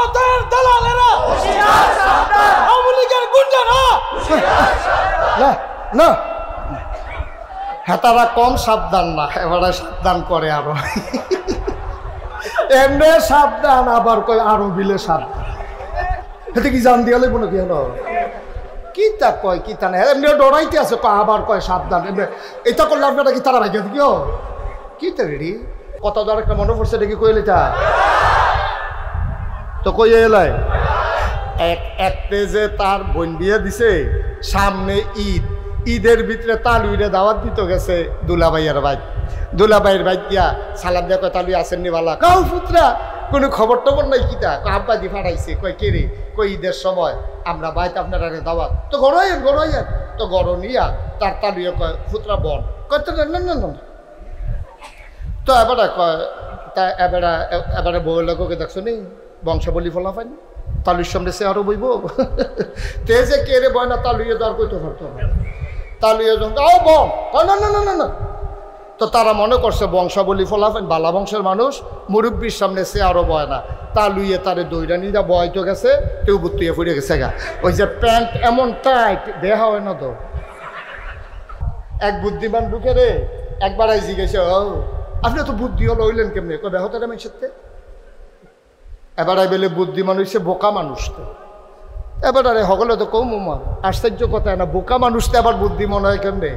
ভারতের দালালেরা, আওয়ামী লীগের গুন্ডারা, না না হেতারা কম সাবধান না, এবারে সাবধান করে আরো। এমনি সাবধান আবার কয় আরো বিলে সাবধান। এতে কি জান দিয়া লাগবো নাকি? হলো কি তা কয় কি তা না, এমনি ডরাইতে আছে, আবার কয় সাবধান। এমনি এটা করলে আপনারা কি তারা ভাইকে দিও কি তা রেডি কত ধর একটা মনে পড়ছে দেখি কইল এটা তো কই এলাই এক পেজে তার বোন বিয়ে দিছে, সামনে ঈদ, ঈদের ভিতরে তালুইরে দাওয়াত দিত গেছে দুলাভাইয়ের ভাই, দুলাভাইয়ের ভাই দিয়া সালাম দিয়া কয় তালুই আসেননি বালা, কাউ পুত্রা কোনো খবর টবর নাই কিতা, আব্বাদি ফাটাইছে, কয় কে রে, কই ঈদের সময় আমরা বাইতে আপনার দাওয়াত, তো গড়াইয়েন তো গড় নিয়া তার তালুইয়ে কয় পুত্রা বন, কয় তো না না না, তো এবারে কয় তা এবারে বউ লোককে দেখছো নি বংশাবলী ফলা পাইনি, তালুর সামনে সে আরো বইব, তে যে কে রে বয় না তালুইয়ে তো আর কইতে পারতো না, তালুইয়ে যখন ও বন, না না না না না, তো তারা মনে করছে বংশাবলী ফলাফেন বালা বংশের মানুষ, মুরব্বীর সামনে সে আরো বয় না, তালুইয়ে তারে দইরা নিয়ে বয়তো গেছে, কেউ বুত্তুয়ে ফুড়ে গেছে গা, ওই যে প্যান্ট এমন টাইট দেহা হয় না তো। এক বুদ্ধিমান ঢুকে রে একবার আইসি গেছে, ও আপনি তো বুদ্ধি হলো হইলেন কেমনি, কবে হতে আমি সাথে এবার বেলে বুদ্ধিমান হইছে বোকা মানুষ, তো এবার আরে হগলে তো কম উমার আশ্চর্য কথা না, বোকা মানুষ তো আবার বুদ্ধি মনে হয় কেমনে,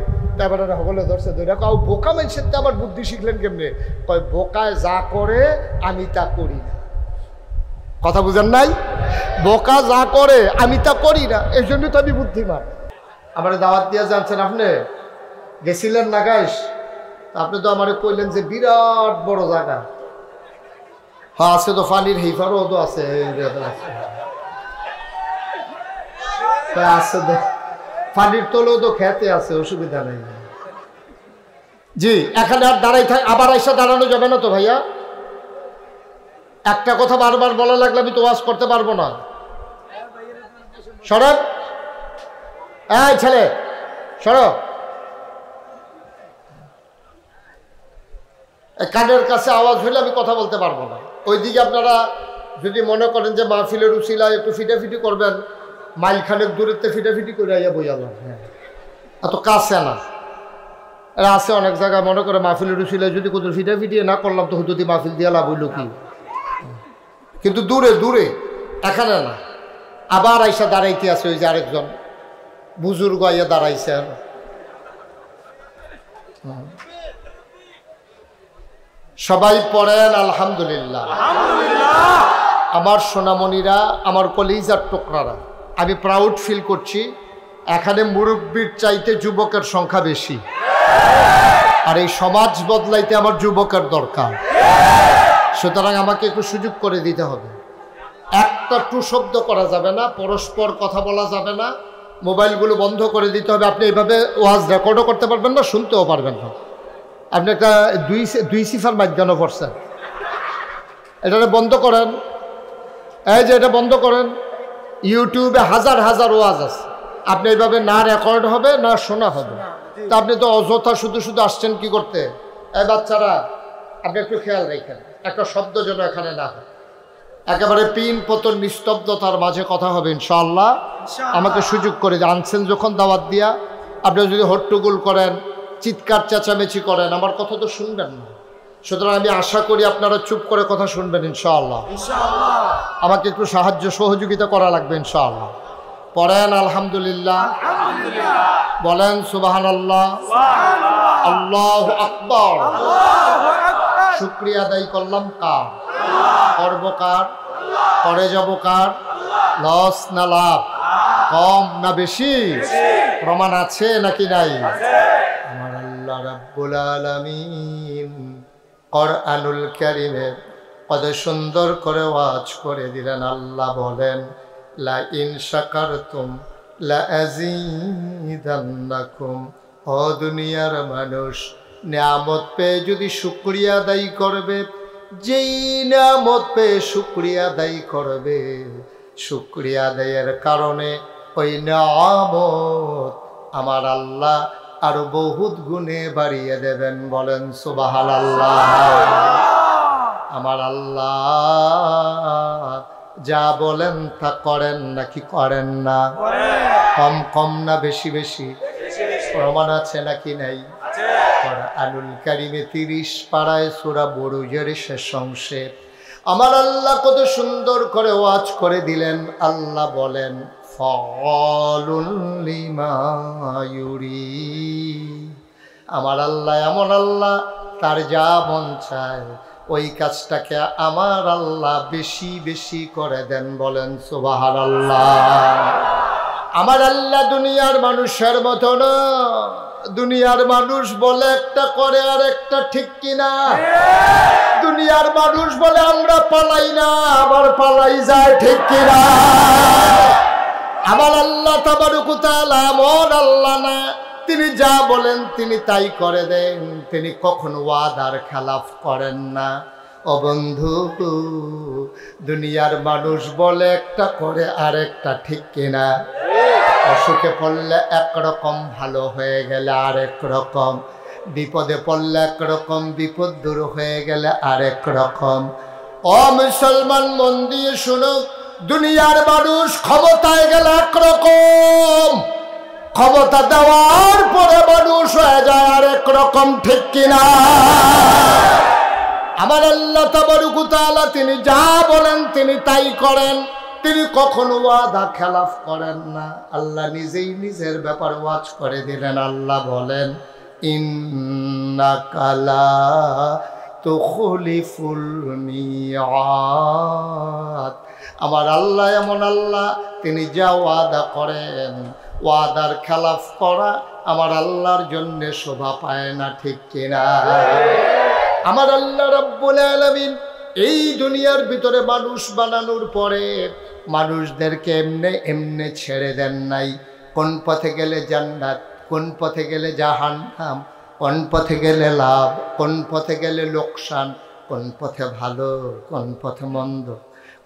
এবার আরে হগলে ধরছে ধরে কাউ বোকা মানুষের তো আবার বুদ্ধি শিখলেন কেমনে, কয় বোকায় যা করে আমি তা করি না, কথা বুঝেন নাই, বোকা যা করে আমি তা করি না, এই জন্য তো আমি বুদ্ধিমান। আমার দাওয়াত দিয়ে জানছেন আপনি গেছিলেন না গাইস, আপনি তো আমার কইলেন যে বিরাট বড় জায়গা, হ্যাঁ আছে তো পানির হিফারও তো আছে, আছে তো পানির তলেও তো খেতে আছে, অসুবিধা নেই। জি এখানে আর দাঁড়াই থাক, আবার আইসা দাঁড়ানো যাবে না তো ভাইয়া, একটা কথা বারবার বলা লাগলে আমি তো ওয়াজ করতে পারবো না। সরব এই ছেলে সরব, কানের কাছে আওয়াজ হইলে আমি কথা বলতে পারবো না। ওইদিকে আপনারা যদি মনে করেন যে মাহফিলের উসিলায় একটু ফিটাফিটি করবেন, মাইলখানেক দূরেতে ফিটাফিটি করে আইয়া বইয়ালাম, হ্যাঁ এত কাছে না, এরা আছে অনেক জায়গায় মনে করে মাহফিলের উসিলায় যদি কোথাও ফিটাফিটি না করলাম তো হুদুতি মাহফিল দিয়া লাভ হইল কি, কিন্তু দূরে দূরে এখানে না। আবার আইসা দাঁড়াইতে আছে ওই যে আরেকজন বুজুর্গ আইয়া দাঁড়াইছে, সবাই পড়েন আলহামদুলিল্লাহ। আমার সোনামণিরা, আমার কলিজার টুকরারা, আমি প্রাউড ফিল করছি, এখানে মুরব্বীর চাইতে যুবকের সংখ্যা বেশি, আর এই সমাজ বদলাইতে আমার যুবকের দরকার, সুতরাং আমাকে একটু সুযোগ করে দিতে হবে। একটা টু শব্দ করা যাবে না, পরস্পর কথা বলা যাবে না, মোবাইলগুলো বন্ধ করে দিতে হবে। আপনি এইভাবে ওয়াজ রেকর্ডও করতে পারবেন না, শুনতেও পারবেন না। আপনি একটা দুই সিফার মাধ্যম পড়ছেন, এটা বন্ধ করেন, এই যে এটা বন্ধ করেন। ইউটিউবে হাজার হাজার ওয়াজ আছে, আপনি এইভাবে না রেকর্ড হবে না শোনা হবে, তা আপনি তো অযথা শুধু শুধু আসছেন কি করতে। এই বাচ্চারা আপনি একটু খেয়াল রাখেন, একটা শব্দ যেন এখানে না হয়, একেবারে পিন পতন নিস্তব্ধতার মাঝে কথা হবে ইনশাআল্লাহ। আমাকে সুযোগ করে আনছেন যখন দাওয়াত দিয়া, আপনি যদি হট্টগোল করেন, চিৎকার চেঁচামেচি করেন, আমার কথা তো শুনবেন না। সুতরাং আমি আশা করি আপনারা চুপ করে কথা শুনবেন ইনশাআল্লাহ। আমাকে একটু সাহায্য সহযোগিতা করা লাগবে ইনশাআল্লাহ। পড়েন আলহামদুলিল্লাহ, বলেন সুবহানাল্লাহ, আল্লাহু আকবার। শুকরিয়া আদায় করলাম কার? করব কার? করে যাব কার? লস না লাভ? কম না বেশি? প্রমাণ আছে নাকি নাই? আমার আল্লাহ রাব্বুল আলামিন কোরআনুল কারীমে কত সুন্দর করে ওয়াজ করে দিলেন। আল্লাহ বলেন, লা ইন শাকারতুম লা আযীদান্নাকুম। ও দুনিয়ার মানুষ, নিয়ামত পেয়ে যদি শুকরিয়া আদায় করবে, যেই নিয়ামত পেয়ে শুকরিয়া আদায় করবে, শুকরিয়া আদায়ের কারণে ওই নিয়ামত আমার আল্লাহ আরো বহুত গুণে বাড়িয়ে দেবেন। বলেন সুবহানাল্লাহ। আমার আল্লাহ যা বলেন তা করেন নাকি করেন না? কম কম না বেশি বেশি? প্রমাণ আছে নাকি নাই? কোরআনুল কারীমে 30 পারায় সূরা বুরুজের শেষ অংশে আমার আল্লাহ কত সুন্দর করে ওয়াজ করে দিলেন। আল্লাহ বলেন ফাআলুল লিমা ইউরিদ। আমার আল্লাহ এমন আল্লাহ, তার যা মন চায় ওই কাজটাকে আমার আল্লাহ বেশি বেশি করে দেন। বলেন সুবহানাল্লাহ। আমার আল্লাহ দুনিয়ার মানুষের মতো না। দুনিয়ার মানুষ বলে একটা করে আর একটা, ঠিক কিনা? দুনিয়ার মানুষ বলে আমরা পালাই না, আবার পালাই যায়, ঠিক কিনা? আমার আল্লাহ তাবারক ওয়া তাআলা এমন আল্লাহ না, তিনি যা বলেন তিনি তাই করে দেন। তিনি কখনো ওয়াদার খেলাফ করেন না। ও বন্ধু, দুনিয়ার মানুষ বলে একটা করে আর একটা, ঠিক কিনা? অসুখে পড়লে একরকম, ভালো হয়ে গেলে আরেক রকম, বিপদে পড়লে একরকম, বিপদ দূর হয়ে গেলে আরেক রকম। ও মুসলমান, মন দিয়ে শুনো, দুনিয়ার মানুষ ক্ষমতায় গেলে একরকম, ক্ষমতা দেওয়ার পরে মানুষ হয়ে যায় আরেক রকম, ঠিক কিনা? আমার আল্লাহ তাবারক ওয়া তাআলা তিনি যা বলেন তিনি তাই করেন। তিনি কখনো ওয়াদা খেলাফ করেন না। আল্লাহ নিজেই নিজের ব্যাপার ওয়াজ করে দিলেন। আল্লাহ বলেন ইন্নাকা লা তুখলিফুল মিআদ। আমার আল্লাহ এমন আল্লাহ, তিনি যা ওয়াদা করেন, ওয়াদার খেলাফ করা আমার আল্লাহর জন্য শোভা পায় না, ঠিক কিনা? আমার আল্লাহ রাব্বুল আলামিন এই দুনিয়ার ভিতরে মানুষ বানানোর পরে মানুষদেরকে এমনে এমনে ছেড়ে দেন নাই। কোন পথে গেলে জান্নাত, কোন পথে গেলে জাহান্নাম, কোন পথে গেলে লাভ, কোন পথে গেলে লোকসান, কোন পথে ভালো, কোন পথে মন্দ,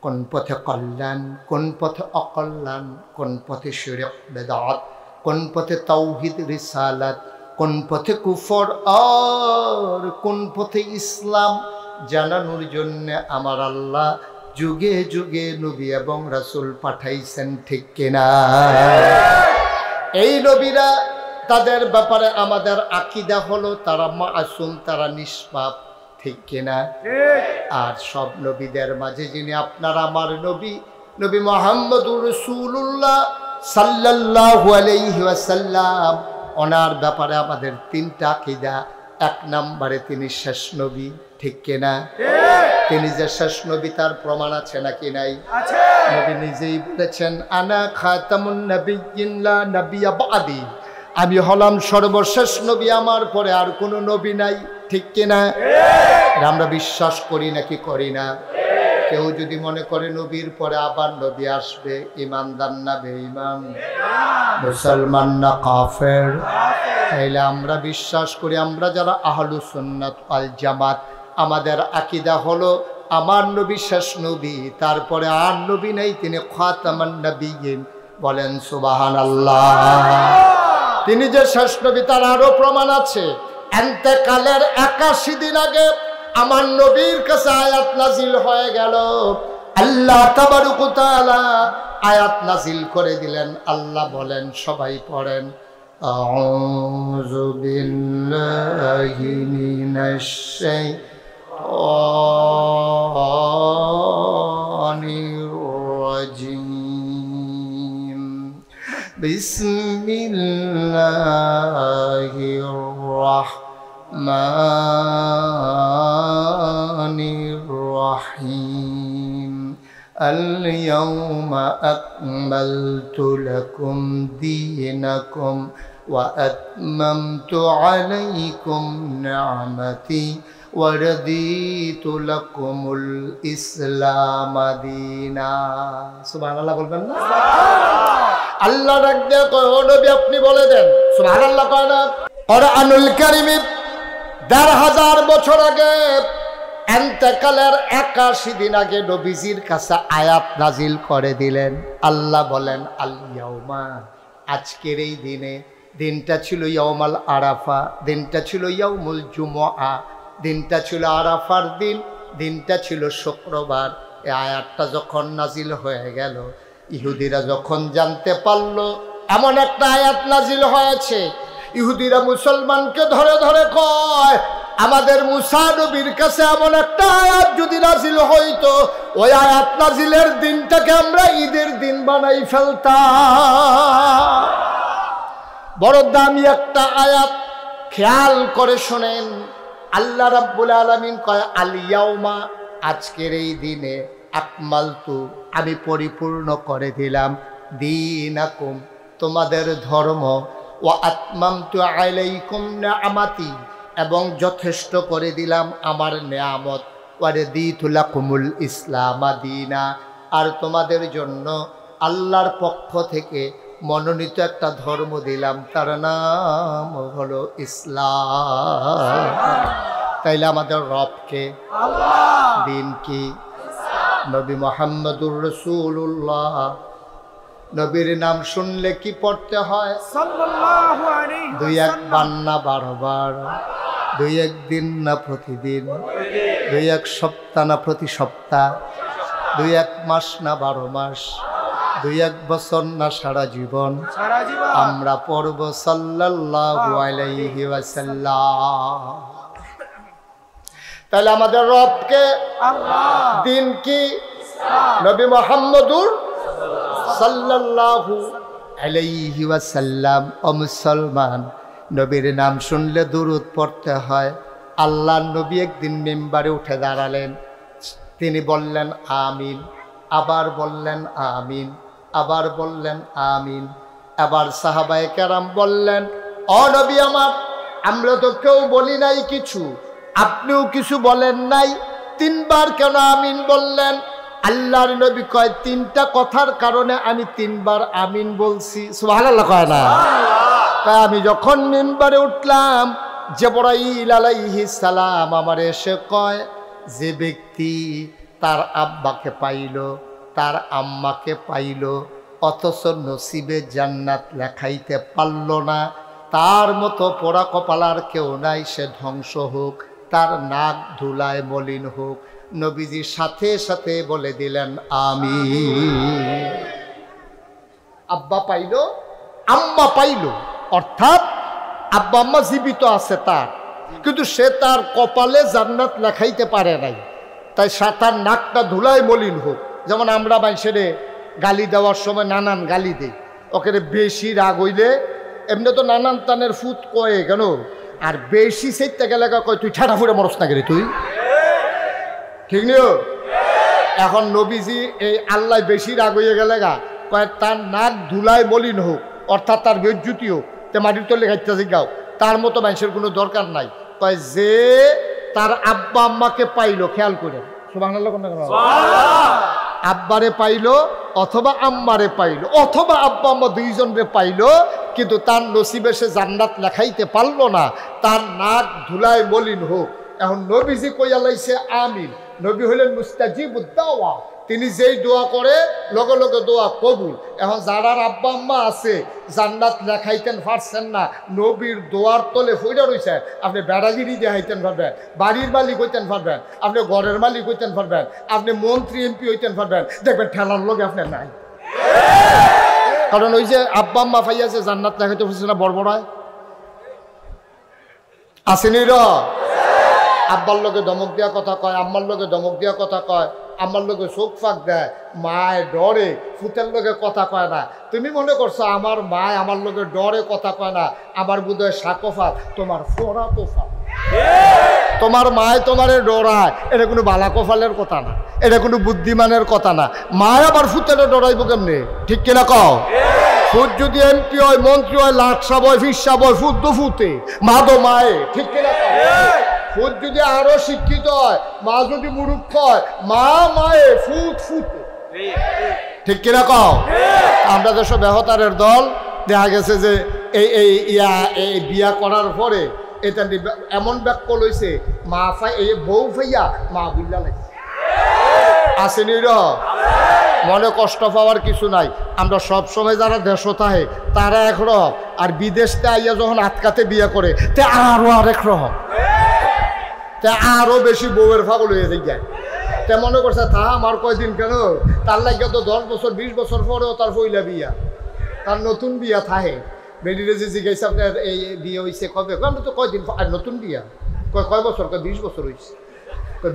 কোন পথে কল্যাণ, কোন পথে অকল্যাণ, কোন পথে শিরক বেদাত, কোন পথে তাওহীদ রিসালাত, কোন পথে কুফর আর কোন পথে ইসলাম জানানোর জন্য আমার আল্লাহ যুগে যুগে নবী এবং রাসূল পাঠাইছেন, ঠিক কিনা? এই নবীরা, তাদের ব্যাপারে আমাদের আকীদা হলো তারা মাসুম, তারা নিষ্পাপ, ঠিক কিনা? আর সব নবীদের মাঝে যিনি আপনার আমার নবী, নবী মুহাম্মদুর রাসূলুল্লাহ সাল্লাল্লাহু আলাইহি ওয়াসাল্লাম, ওনার ব্যাপারে আমাদের 3টা আকীদা। 1 নম্বরে তিনি শেষ নবী, ঠিক কিনা? তিনি যে শেষ নবী তার প্রমাণ আছে নাকি নাই? নবী নিজেই বলেছেন আনা খাতামুন নাবিয়্যিন লা নাবিয়্যা বাদি। আমি হলাম সর্বশেষ নবী, আমার পরে আর কোনো নবী নাই, ঠিক কিনা? আমরা বিশ্বাস করি নাকি করি না? কেউ যদি মনে করে নবীর পরে আবার নবী আসবে, ইমানদার না বেঈমান, মুসলমান না কাফের? তাইলে আমরা বিশ্বাস করি, আমরা যারা আহলুস সুন্নাত ওয়াল জামাত, আমাদের আকীদা হলো আমার নবী শেষ নবী, তারপরে আর নবী নেই, তিনি খাতামান নবিয়্যিন। বলেন সুবহানাল্লাহ। তিনি যে শেষ নবী তার আরো প্রমাণ আছে। ইন্তেকালের 81 দিন আগে আমার নবীর কাছে আয়াত নাজিল হয়ে গেল। আল্লাহ তাবারক ওয়া তাআলা আয়াত নাজিল করে দিলেন। আল্লাহ বলেন, সবাই পড়েন, আউযু বিল্লাহি মিনাশ শাইতানির রাজিম। বিসমিল্লাহির রাহমানির রাহিম। আল-ইয়াওমা আকমালতু লাকুম দীনাকুম ওয়া আতমামতু আলাইকুম নি'মাতি ওয়া রাদিতু লাকুমুল ইসলাম দীনা। সুবহানাল্লাহ বলবেন না? আল্লাহ ডাক দিয়ে কয়, ও নবী আপনি বলে দেন। সুবহানাল্লাহ কয় না? কোরআনুল কারীমে ১৫০০ বছর আগে, ইন্তেকালের ৮১ দিন আগে নবীজির কাছে আয়াত নাজিল করে দিলেন। আল্লাহ বলেন, আল ইয়াউমা, আজকের এই দিনে, দিনটা ছিল ইয়াউমাল আরাফা, দিনটা ছিল ইয়াউমুল জুমআ, দিনটা ছিল আরাফার দিন, দিনটা ছিল শুক্রবার। এই আয়াতটা যখন নাজিল হয়ে গেল, ইহুদিরা যখন জানতে পারল এমন একটা আয়াত নাজিল হয়েছে, ইহুদিরা মুসলমানকে ধরে ধরে কয়, আমাদের মুসা নবীর কাছে এমন একটা আয়াত যদি নাজিল হইতো, ওই আয়াত নাজিলের দিনটাকে আমরা ঈদের দিন বানাই ফেলতাম। বড় দামি একটা আয়াত, খেয়াল করে শোনেন। আল্লাহ রাব্বুল আলামিন কয়, আল ইয়াউমা, আজকের এই দিনে, আকমালতু, আমি পরিপূর্ণ করে দিলাম, দীনাকুম, তোমাদের ধর্ম, ওয়া আতমামতু আলাইকুম নিআমাতি, এবং যথেষ্ট করে দিলাম আমার নেয়ামত, ওয়া রাদিতু লাকুমুল ইসলাম দীনা, আর তোমাদের জন্য আল্লাহর পক্ষ থেকে মনোনীত একটা ধর্ম দিলাম, তার নাম হলো ইসলাম। তাইলে আমাদের রবকে, দিন কি? নবী মুহাম্মদুর রাসূলুল্লাহ। নবীর নাম শুনলে কি পড়তে হয়? সাল্লাল্লাহু আলাইহি দুই একবার না 12 বার, দুই একদিন না প্রতিদিন, দুই এক সপ্তাহ না প্রতি সপ্তাহ, দুই এক মাস না 12 মাস, দুই এক বছর না সারা জীবন সারা জীবন আমরা পড়ব সাল্লাল্লাহু আলাইহি ওয়াসাল্লাম। তাহলে আমাদের রবকে, আল্লাহ, দিন কি? নবী মুহাম্মদুর সাল্লাল্লাহু আলাইহি ওয়াসাল্লাম। ও মুসলমান, নবীর নাম শুনলে দুরূদ পড়তে হয়। আল্লাহর নবী একদিন মিম্বারে উঠে দাঁড়ালেন, তিনি বললেন আমিন, আবার বললেন আমিন, আবার বললেন আমিন। আবার সাহাবায়ে কেরাম বললেন, ও নবী আমার, আমরা তো কেউ বলি নাই কিছু, আপনিও কিছু বলেন নাই, 3 বার কেন আমিন বললেন? আল্লাহর নবী কয়, 3টা কথার কারণে আমি 3 বার আমিন বলছি। সুবহানাল্লাহ কয় না? তাই আমি যখন মিম্বারে উঠলাম, জিবরাইল আলাইহিস সালাম আমার এসে কয়, যে ব্যক্তি তার আব্বাকে পাইল, তার আম্মাকে পাইল, অথচ নসিবে জান্নাত লেখাইতে পারল না, তার মতো পোড়া কপালার কেউ নাই, সে ধ্বংস হোক, তার নাক ধুলায় মলিন হোক। নবীজি সাথে সাথে বলে দিলেন আমিন। আব্বা পাইল, আম্মা পাইল, অর্থাৎ আব্বা আম্মা জীবিত আছে তার, কিন্তু সে তার কপালে জান্নাত লেখাইতে পারে নাই, তাই তার নাকটা ধুলায় মলিন হোক। যেমন আমরা মানুষের গালি দেওয়ার সময় নানান গালি দেই, ওকে বেশি রাগ হইলে এমনি তো নানান তানের ফুট কয়ে কেন, আর বেশি সেটতে গেলে কয় তুই ঠাটা ফুটে মরস না গেলে তুই, ঠিক নিও। এখন নবীজি এই আল্লাহ বেশি রাগ হয়ে গেলে গা কয় তার নাক ধুলায় মলিন হোক, অর্থাৎ তার বেজ্জুতি হোক, তে মাটির তলে খাইতে জিগাও, তার মতো মানুষের কোনো দরকার নাই। কয় যে তার আব্বা আম্মাকে পাইলো, খেয়াল করে, সুবহানাল্লাহ কোন আব্বারে পাইলো অথবা আম্মারে পাইলো, অথবা আব্বা আম্মা দুইজনরে পাইলো, কিন্তু তার নসিবে সে জান্নাত লেখাইতে পারলো না, তার নাক ধুলায় মলিন হোক। এখন নবীজি কইয়া লাইছে আমিন। নবী হইলেন মুস্তাজিবুদ দাওয়া, তিনি যেই দোয়া করে লগে লগে দোয়া কবুল। এখন যারার আব্বা আম্মা আছে জান্নাত লেখাইতেন পারছেন না, নবীর দোয়ার তলে ফইরা রইছে, আপনি বেড়াগিরি দেখাইতেন পারবেন, বাড়ির মালিক হইতেন পারবেন, আপনি ঘরের মালিক হইতেন পারবেন, আপনি মন্ত্রী এমপি হইতেন পারবেন, দেখবেন ঠেলার লোক আপনার নাই। কারণ ওই যে আব্বা আম্মা পাইয়াছে জান্নাত লেখাইতে পারছে না, বড়বড়ায় আসেনি র, আব্বার লোকে ধমক দেওয়া কথা কয়, আম্মার লোকে ধমক দেওয়া কথা কয়, আমার লোকে চোখ ফাঁক দেয়, মায় ডরে, ফুতের লোকে কথা কয় না। তুমি মনে করছো আমার মায় আমার লোকে ডরে কথা কয় না, আমার বোধহয় সাকফাত, তোমার ফোরা কোফাত। তোমার মায় তোমারে ডরায়, এটা কোনো বালা কফালের কথা না, এটা কোনো বুদ্ধিমানের কথা না। মায় আবার ফুতেরে ডরাইব কেমনে, ঠিক কিনা কও? ফুট যদি এমপি হয়, মন্ত্রী হয়, লাট সাব হয়, ফির সাব হয়, ফুট তো ফুটে, মা তো মায়ে, ঠিক কিনা কও? ফুট যদি আরো শিক্ষিত হয়, মা যদি মূর্খ হয়, মা মায়ে, ফুট ফুটে, ঠিক কিনা কও? আমরা যেসব বেহতারের দল দেখা গেছে যে এই বিয়া করার পরে এটা এমন ব্যাখ্য লইছে, মা ফাই এই বউ ফাইয়া মা বুল্লা লাগছে, আসেনি র। মনে কষ্ট পাওয়ার কিছু নাই, আমরা সব সময় যারা দেশ থাকে তারা একরকম, আর বিদেশতে আইয়া যখন আটকাতে বিয়ে করে তে আরো আরেক রকম, তে আরো বেশি বউয়ের ফাগল হয়ে যায়। তে মনে করছে তা আমার কয়দিন কেন, তার লাগে তো 10 বছর 20 বছর পরেও তার পইলা বিয়া, তার নতুন বিয়া থাহে। বেডিরে যে জিজ্ঞাসা আপনার এই বিয়ে হয়েছে কবে, আমরা তো কয়দিন আর নতুন বিয়া, কয় বছর, 20 বছর হয়েছে।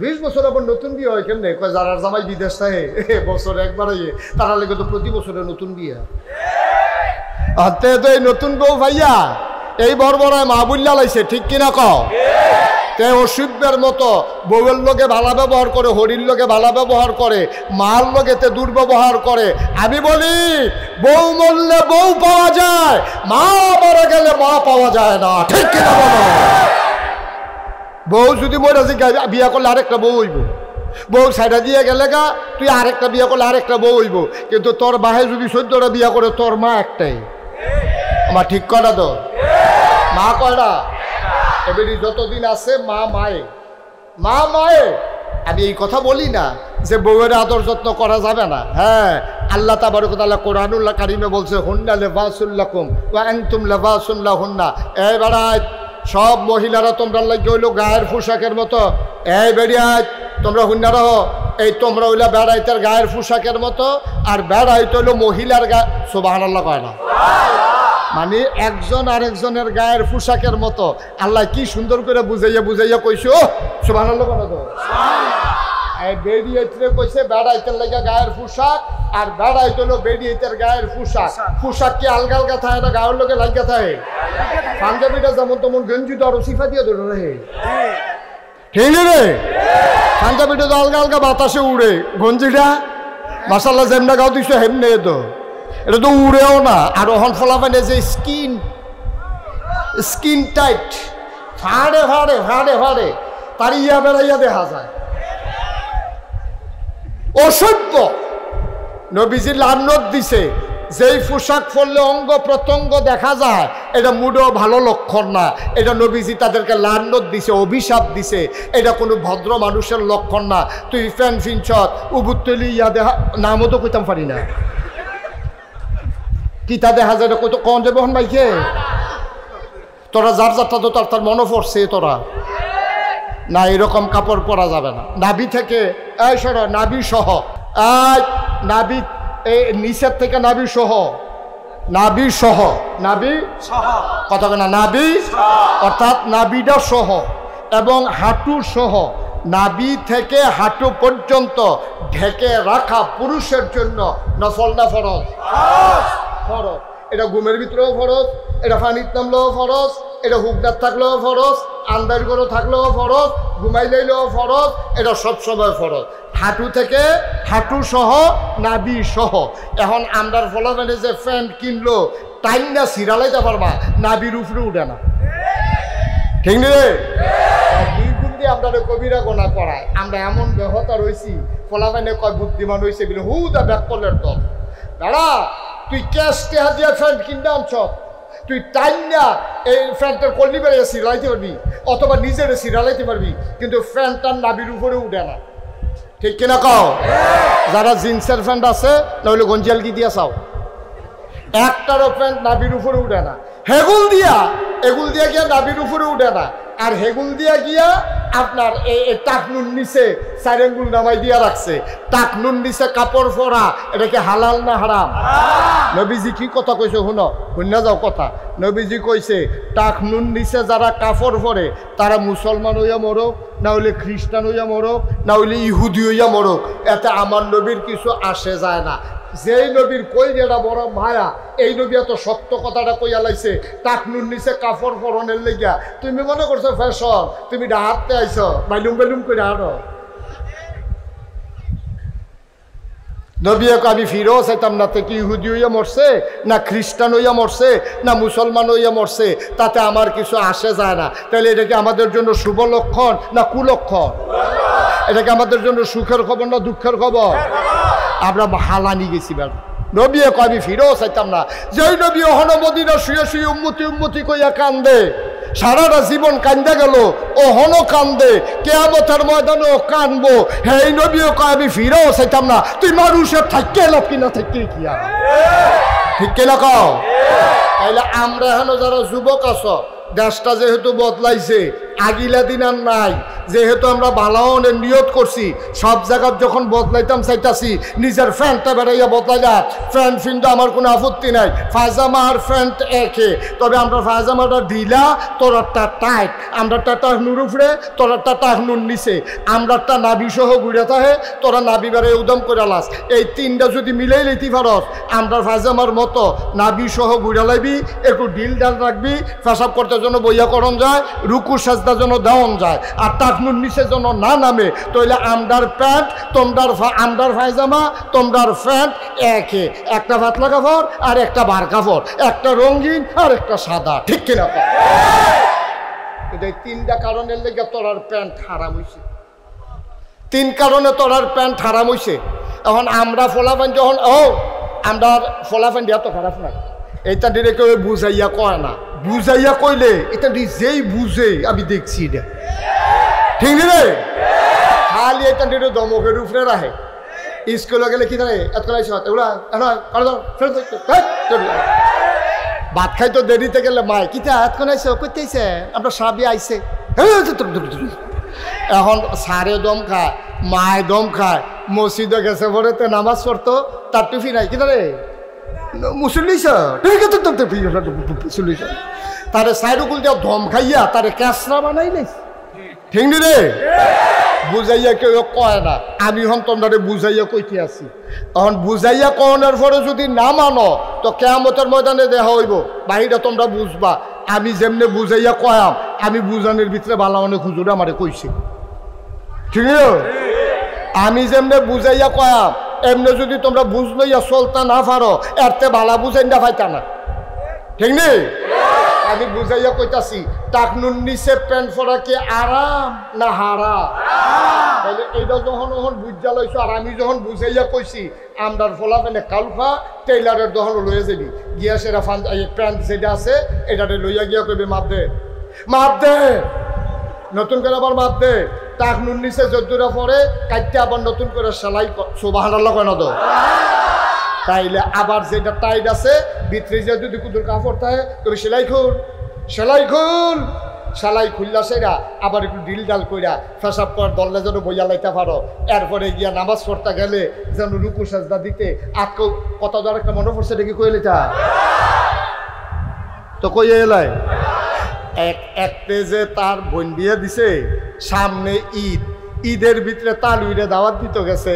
20 বছর আবার নতুন বিয়ে হয় কেমনে, কয় যারা জামাই বিদেশ থাকে বছর একবার তারা লাগে তো প্রতি বছরে নতুন বিয়া। হাতে তো এই নতুন বউ ভাইয়া এই বড়বড়ায় মাহবুল্লা লাইছে, ঠিক কিনা কও? তে অসভ্যের মতো বউয়ের লোকে ভালো ব্যবহার করে, হরির লোকে ভালো ব্যবহার করে, মার লোকে তে দুর্ব্যবহার করে। আমি বলি বউ মরলে বউ পাওয়া যায়, মা মারা গেলে মা পাওয়া যায় না, ঠিক কিনা বলো? বউ যদি মরে বিয়া করলে আরেকটা বউ হইব, বউ সাইডা দিয়ে গেলে গা তুই আরেকটা বিয়া করলে আরেকটা বউ হইব, কিন্তু তোর বাহে যদি 14টা বিয়া করে তোর মা একটাই। আমার ঠিক করা তো, মা কয়টা? এবারে যতদিন আছে মা মায়ে, মা মায়ে। আমি এই কথা বলি না যে বউয়ের আদর যত্ন করা যাবে না। হ্যাঁ, আল্লাহ তাবারক ওয়া তাআলা কোরআনুল কারীমে বলছে হুন্না লিবাসুল লাকুম ওয়া আনতুম লিবাসুল লাহুন্না। এই বেড়ায় সব মহিলারা তোমরা লাগে হইলো গায়ের পোশাকের মতো। এই বেড়িয়ায় তোমরা হুন্না রহ, এই তোমরা হইলা বেড়াইতের গায়ের পোশাকের মতো, আর বেড়াইতে হইলো মহিলার গায়ে। সুবহানাল্লাহ কয় না? মানে একজন আরেকজনের গায়ের পোশাকের মতো। আল্লাহ কি সুন্দর করে বুঝাইয়া বুঝাইয়া কইছো, সুবহানাল্লাহ কয় না তো? এই বেড়িয়াইতে কইছে বেড়াইতের লাগা গায়ের পোশাক, আর বেড়াইতে হলো বেড়িয়াইতের গায়ের পোশাক। পোশাক কি আলগা আলগা থাকে না গায়ের লোকে লাগিয়া থাকে? পাঞ্জাবিটা যেমন তেমন গেঞ্জিটা আরো সিফা দিয়ে ধরে রে, ঠিক রে? পাঞ্জাবিটা তো আলগা আলগা বাতাসে উড়ে, গঞ্জিটা মাসাল্লাহ যেমনা গাও দিছো হেমনে তো, এটা তো উড়েও না। আর ওহন ফলাফানে যে স্কিন টাইট, ফাড়ে ফাড়ে ফাড়ে ফাড়ে তার ইয়া বেড়াইয়া দেখা যায়। অসভ্য। নবীজি লানত দিছে যেই পোশাক পরলে অঙ্গ প্রত্যঙ্গ দেখা যায়, এটা মুডও ভালো লক্ষণ না। এটা নবীজি তাদেরকে লানত দিছে, অভিশাপ দিছে। এটা কোনো ভদ্র মানুষের লক্ষণ না। তুই ফ্যান ফিনছত উবুত্তলি ইয়া দেখা, নামও তো কইতাম পারি না, কিতা দেখা যায় কত কন যাবে হন ভাইকে। তোরা যার যারটা তো তার মনে পড়ছে তোরা না, এরকম কাপড় পরা যাবে না। নাভি থেকে এই সর, নাভি সহ, নাভি এই নিচের থেকে নাভি সহ, নাভি সহ, নাভি কথা না, নাভি অর্থাৎ নাভিটা সহ এবং হাঁটু সহ, নাভি থেকে হাঁটু পর্যন্ত ঢেকে রাখা পুরুষের জন্য নফল না ফরজ? ফরজ। এটা ঘুমের ভিতরেও ফরজ, এটা পানির নামলেও ফরজ, এটা হুকদার থাকলেও ফরজ, আন্দার করে থাকলেও ফরজ, ঘুমাই লাইলেও ফরজ, এটা সবসময় ফরজ। হাঁটু থেকে হাঁটু সহ, নাভি সহ। এখন আমরার ফলাফলে যে প্যান্ট কিনলো টাইম না সিরালাইতে পারবা, নাভির উপরে উঠে না, ঠিক নেই? দুই গুণ দিয়ে আপনার কবিরা গোনা করায়। আমরা এমন ব্যবহার রয়েছি, ফলাফানে কয় বুদ্ধিমান হয়েছে বলে হুদা ব্যাক করলেন তো। দাঁড়া, তুই ক্যাশ টেহা দিয়া ফ্যান্ট কিনতে আনছ, তুই টাইম না এই ফ্যানটার কল্লি বেড়ে সিরালাইতে পারবি, অথবা নিজের সিরালাইতে পারবি, কিন্তু ফ্যানটার নাভির উপরে উঠে না, ঠিক কিনা কও? যারা জিন্সের প্যান্ট আছে নইলে গঞ্জিয়াল কি দিয়া চাও, একটারও প্যান্ট নাভির উপরে উঠে না। হেগুল দিয়া গিয়া নাভির উপরে উঠে না, আর হেগুল দিয়া গিয়া আপনার এই টাকনুর নিচে 4 আঙ্গুল নামাই দিয়া রাখছে। টাকনুর নিচে কাপড় পরা, এটা কি হালাল না হারাম? নবীজি কি কথা কইছে শুনো, শুনে যাও কথা। নবীজি কইছে টাকনুর নিচে যারা কাপড় পরে তারা মুসলমান হইয়া মরক, না হইলে খ্রিস্টান হইয়া মরক, না হইলে ইহুদি হইয়া মরক, এতে আমার নবীর কিছু আসে যায় না। যেই নবীর কই যেটা বড় মায়া, এই নবী এত সত্য কথাটা কইয়া লাইছে টাকনুর নিচে কাপড় পরনের লেগিয়া। তুমি মনে করছো ফ্যাশন, তুমি হাঁটতে আইছ বাইলুম বেলুম করে হাঁটো। নবী আমি ফিরেও চাইতাম না, কি ইহুদি হইয়া মরছে, না খ্রিস্টান হইয়া মরছে, না মুসলমান হইয়া মরছে, তাতে আমার কিছু আসে যায় না। তাহলে এটা কি আমাদের জন্য শুভ লক্ষণ না কুলক্ষণ? এটা কি আমাদের জন্য সুখের খবর না দুঃখের খবর? আমরা হালানি গেছি বেড়া। নবী আমি ফিরেও চাইতাম না। যেই নবী ওহন মদিনা শুয়ে শুয়ে উম্মতি উম্মতি কইয়া কান্দে, সারাটা জীবন কান্দে গেল, ওহনো কান্দে, কিয়ামতের ময়দানেও কানবো, এই নবীও কয় আমি ফিরেও চাইতাম না। তুই মানুষের থাকতে লাভ কিনা থাকতে কি আর, ঠিক কিনা কও? তাইলে আমরা এখন যারা যুবক আছো, দেশটা যেহেতু বদলাইছে, আগিলা দিন আর নাই, যেহেতু আমরা বালাওনের নিয়ত করছি সব জায়গা যখন বদলাইতাম চাইতাছি নিজের ফ্যান্টটা বেড়াইয়া বদলাইলা ফ্যান্ট ফিন্ট আমার কোনো আপত্তি নাই পায়জামা আর ফ্যান্ট একে তবে আমরা পায়জামাটা ঢিলা তোরটা টাইট আমরাটা টাকনুর উপরে তোরটা টাকনুর নিচে আমরাটা নাভি সহ ঘুরে থাকে তোরা নাভি বেড়ে উদম করে লাস এই তিনটা যদি মিলেই লইতে পারস আমরা পায়জামার মতো নাভি সহ ঘুরে লাইবি একটু ঢিল ডাল রাখবি পেশাব করতে জন্য বইয়া করণ যায় রুকু সাজদার জন্য দেওয়ান যায় আর টাকনুর নিচে জন্য না নামে তাইলে আমরার প্যান্ট আমরার পায়জামা তোমরার প্যান্ট একে একটা পাতলা কাপড় আর একটা বার কাপড় একটা রঙিন আর একটা সাদা ঠিক কিনা এই তিনটা কারণের লেগে তোরার প্যান্ট হারাম হইছে তিন কারণে তোরার প্যান্ট হারাম হইছে এখন আমরা ফলাফান যখন আমরা ফলাফান দিয়া তো খারাপ না এটা দিলে কেউ বুঝাইয়া কয় না বুঝাইয়া কইলে এটা যেই বুঝে আমি দেখছি এটা ঠিক রে খালি এটা দিলে দমকের উপরে রাখে স্কুলে গেলে কি জানে ভাত খাইতো দেরিতে গেলে মায় কিতা এতক্ষণ আইসে করতেছে আমরা সাবি আইসে এখন সারে দম খায় মায় দম খায় মসজিদে গেছে পরে তো নামাজ পড়তো তার টুফি নাই কিনা রে মুসল্লিস তারে সাইডুকুল দিয়া দম খাইয়া তারে ক্যাসরা বানাই নাই ঠিক নি রে বুঝাইয়া কেউ কয় না আমি হন তোমরা বুঝাইয়া কইতে আছি এখন বুঝাইয়া কওয়ানোর পরে যদি না মানো তো কিয়ামতের ময়দানে দেখা হইব বাহিরে তোমরা বুঝবা আমি যেমনে বুঝাইয়া কয়াম আমি বুঝানোর ভিতরে বালা অনেক হুজুর আমারে কইছে ঠিক আছে আমি যেমনে বুঝাইয়া কয়াম এমনি যদি তোমরা বুঝ লইয়া চলতা না পারো এরতে বালা বুঝাই না পাইতা না ঠিক নেই আমি বুঝাইয়া কইতাছি টাকনুর নিচে প্যান্ট পরা কি আরাম না হারাম তাহলে এইটা যখন বুঝা লইছো আর আমি যখন বুঝাইয়া কইছি আমরার ফলা পেলে কালফা টেইলারের দহন লইয়া যাবি গিয়া সেটা প্যান্ট যেটা আছে এটাতে লইয়া গিয়া কইবে মাপ দে নতুন করে আবার মাপ দে টাকনুর নিচে যদ্দুরা পরে কাইতে আবার নতুন করে সেলাই সুবহানাল্লাহ কয় না তো তাইলে আবার যেটা টাইট আছে ভিতরে যে যদি কুদুর কাপড় থাকে তুমি সেলাই খুললা সেরা আবার একটু ডিল ডাল কইরা ফেসাব কর দললে যেন বইয়া লাইতে পারো এরপরে গিয়া নামাজ পড়তে গেলে যেন রুকু সাজদা দিতে আজকে কত ধর একটা মনে পড়ছে দেখি কইলে তা তো কইয়ে এলাই এক পেজে তার বোন বিয়ে দিছে সামনে ঈদের ভিতরে তালুইরে দাওয়াত দিতে গেছে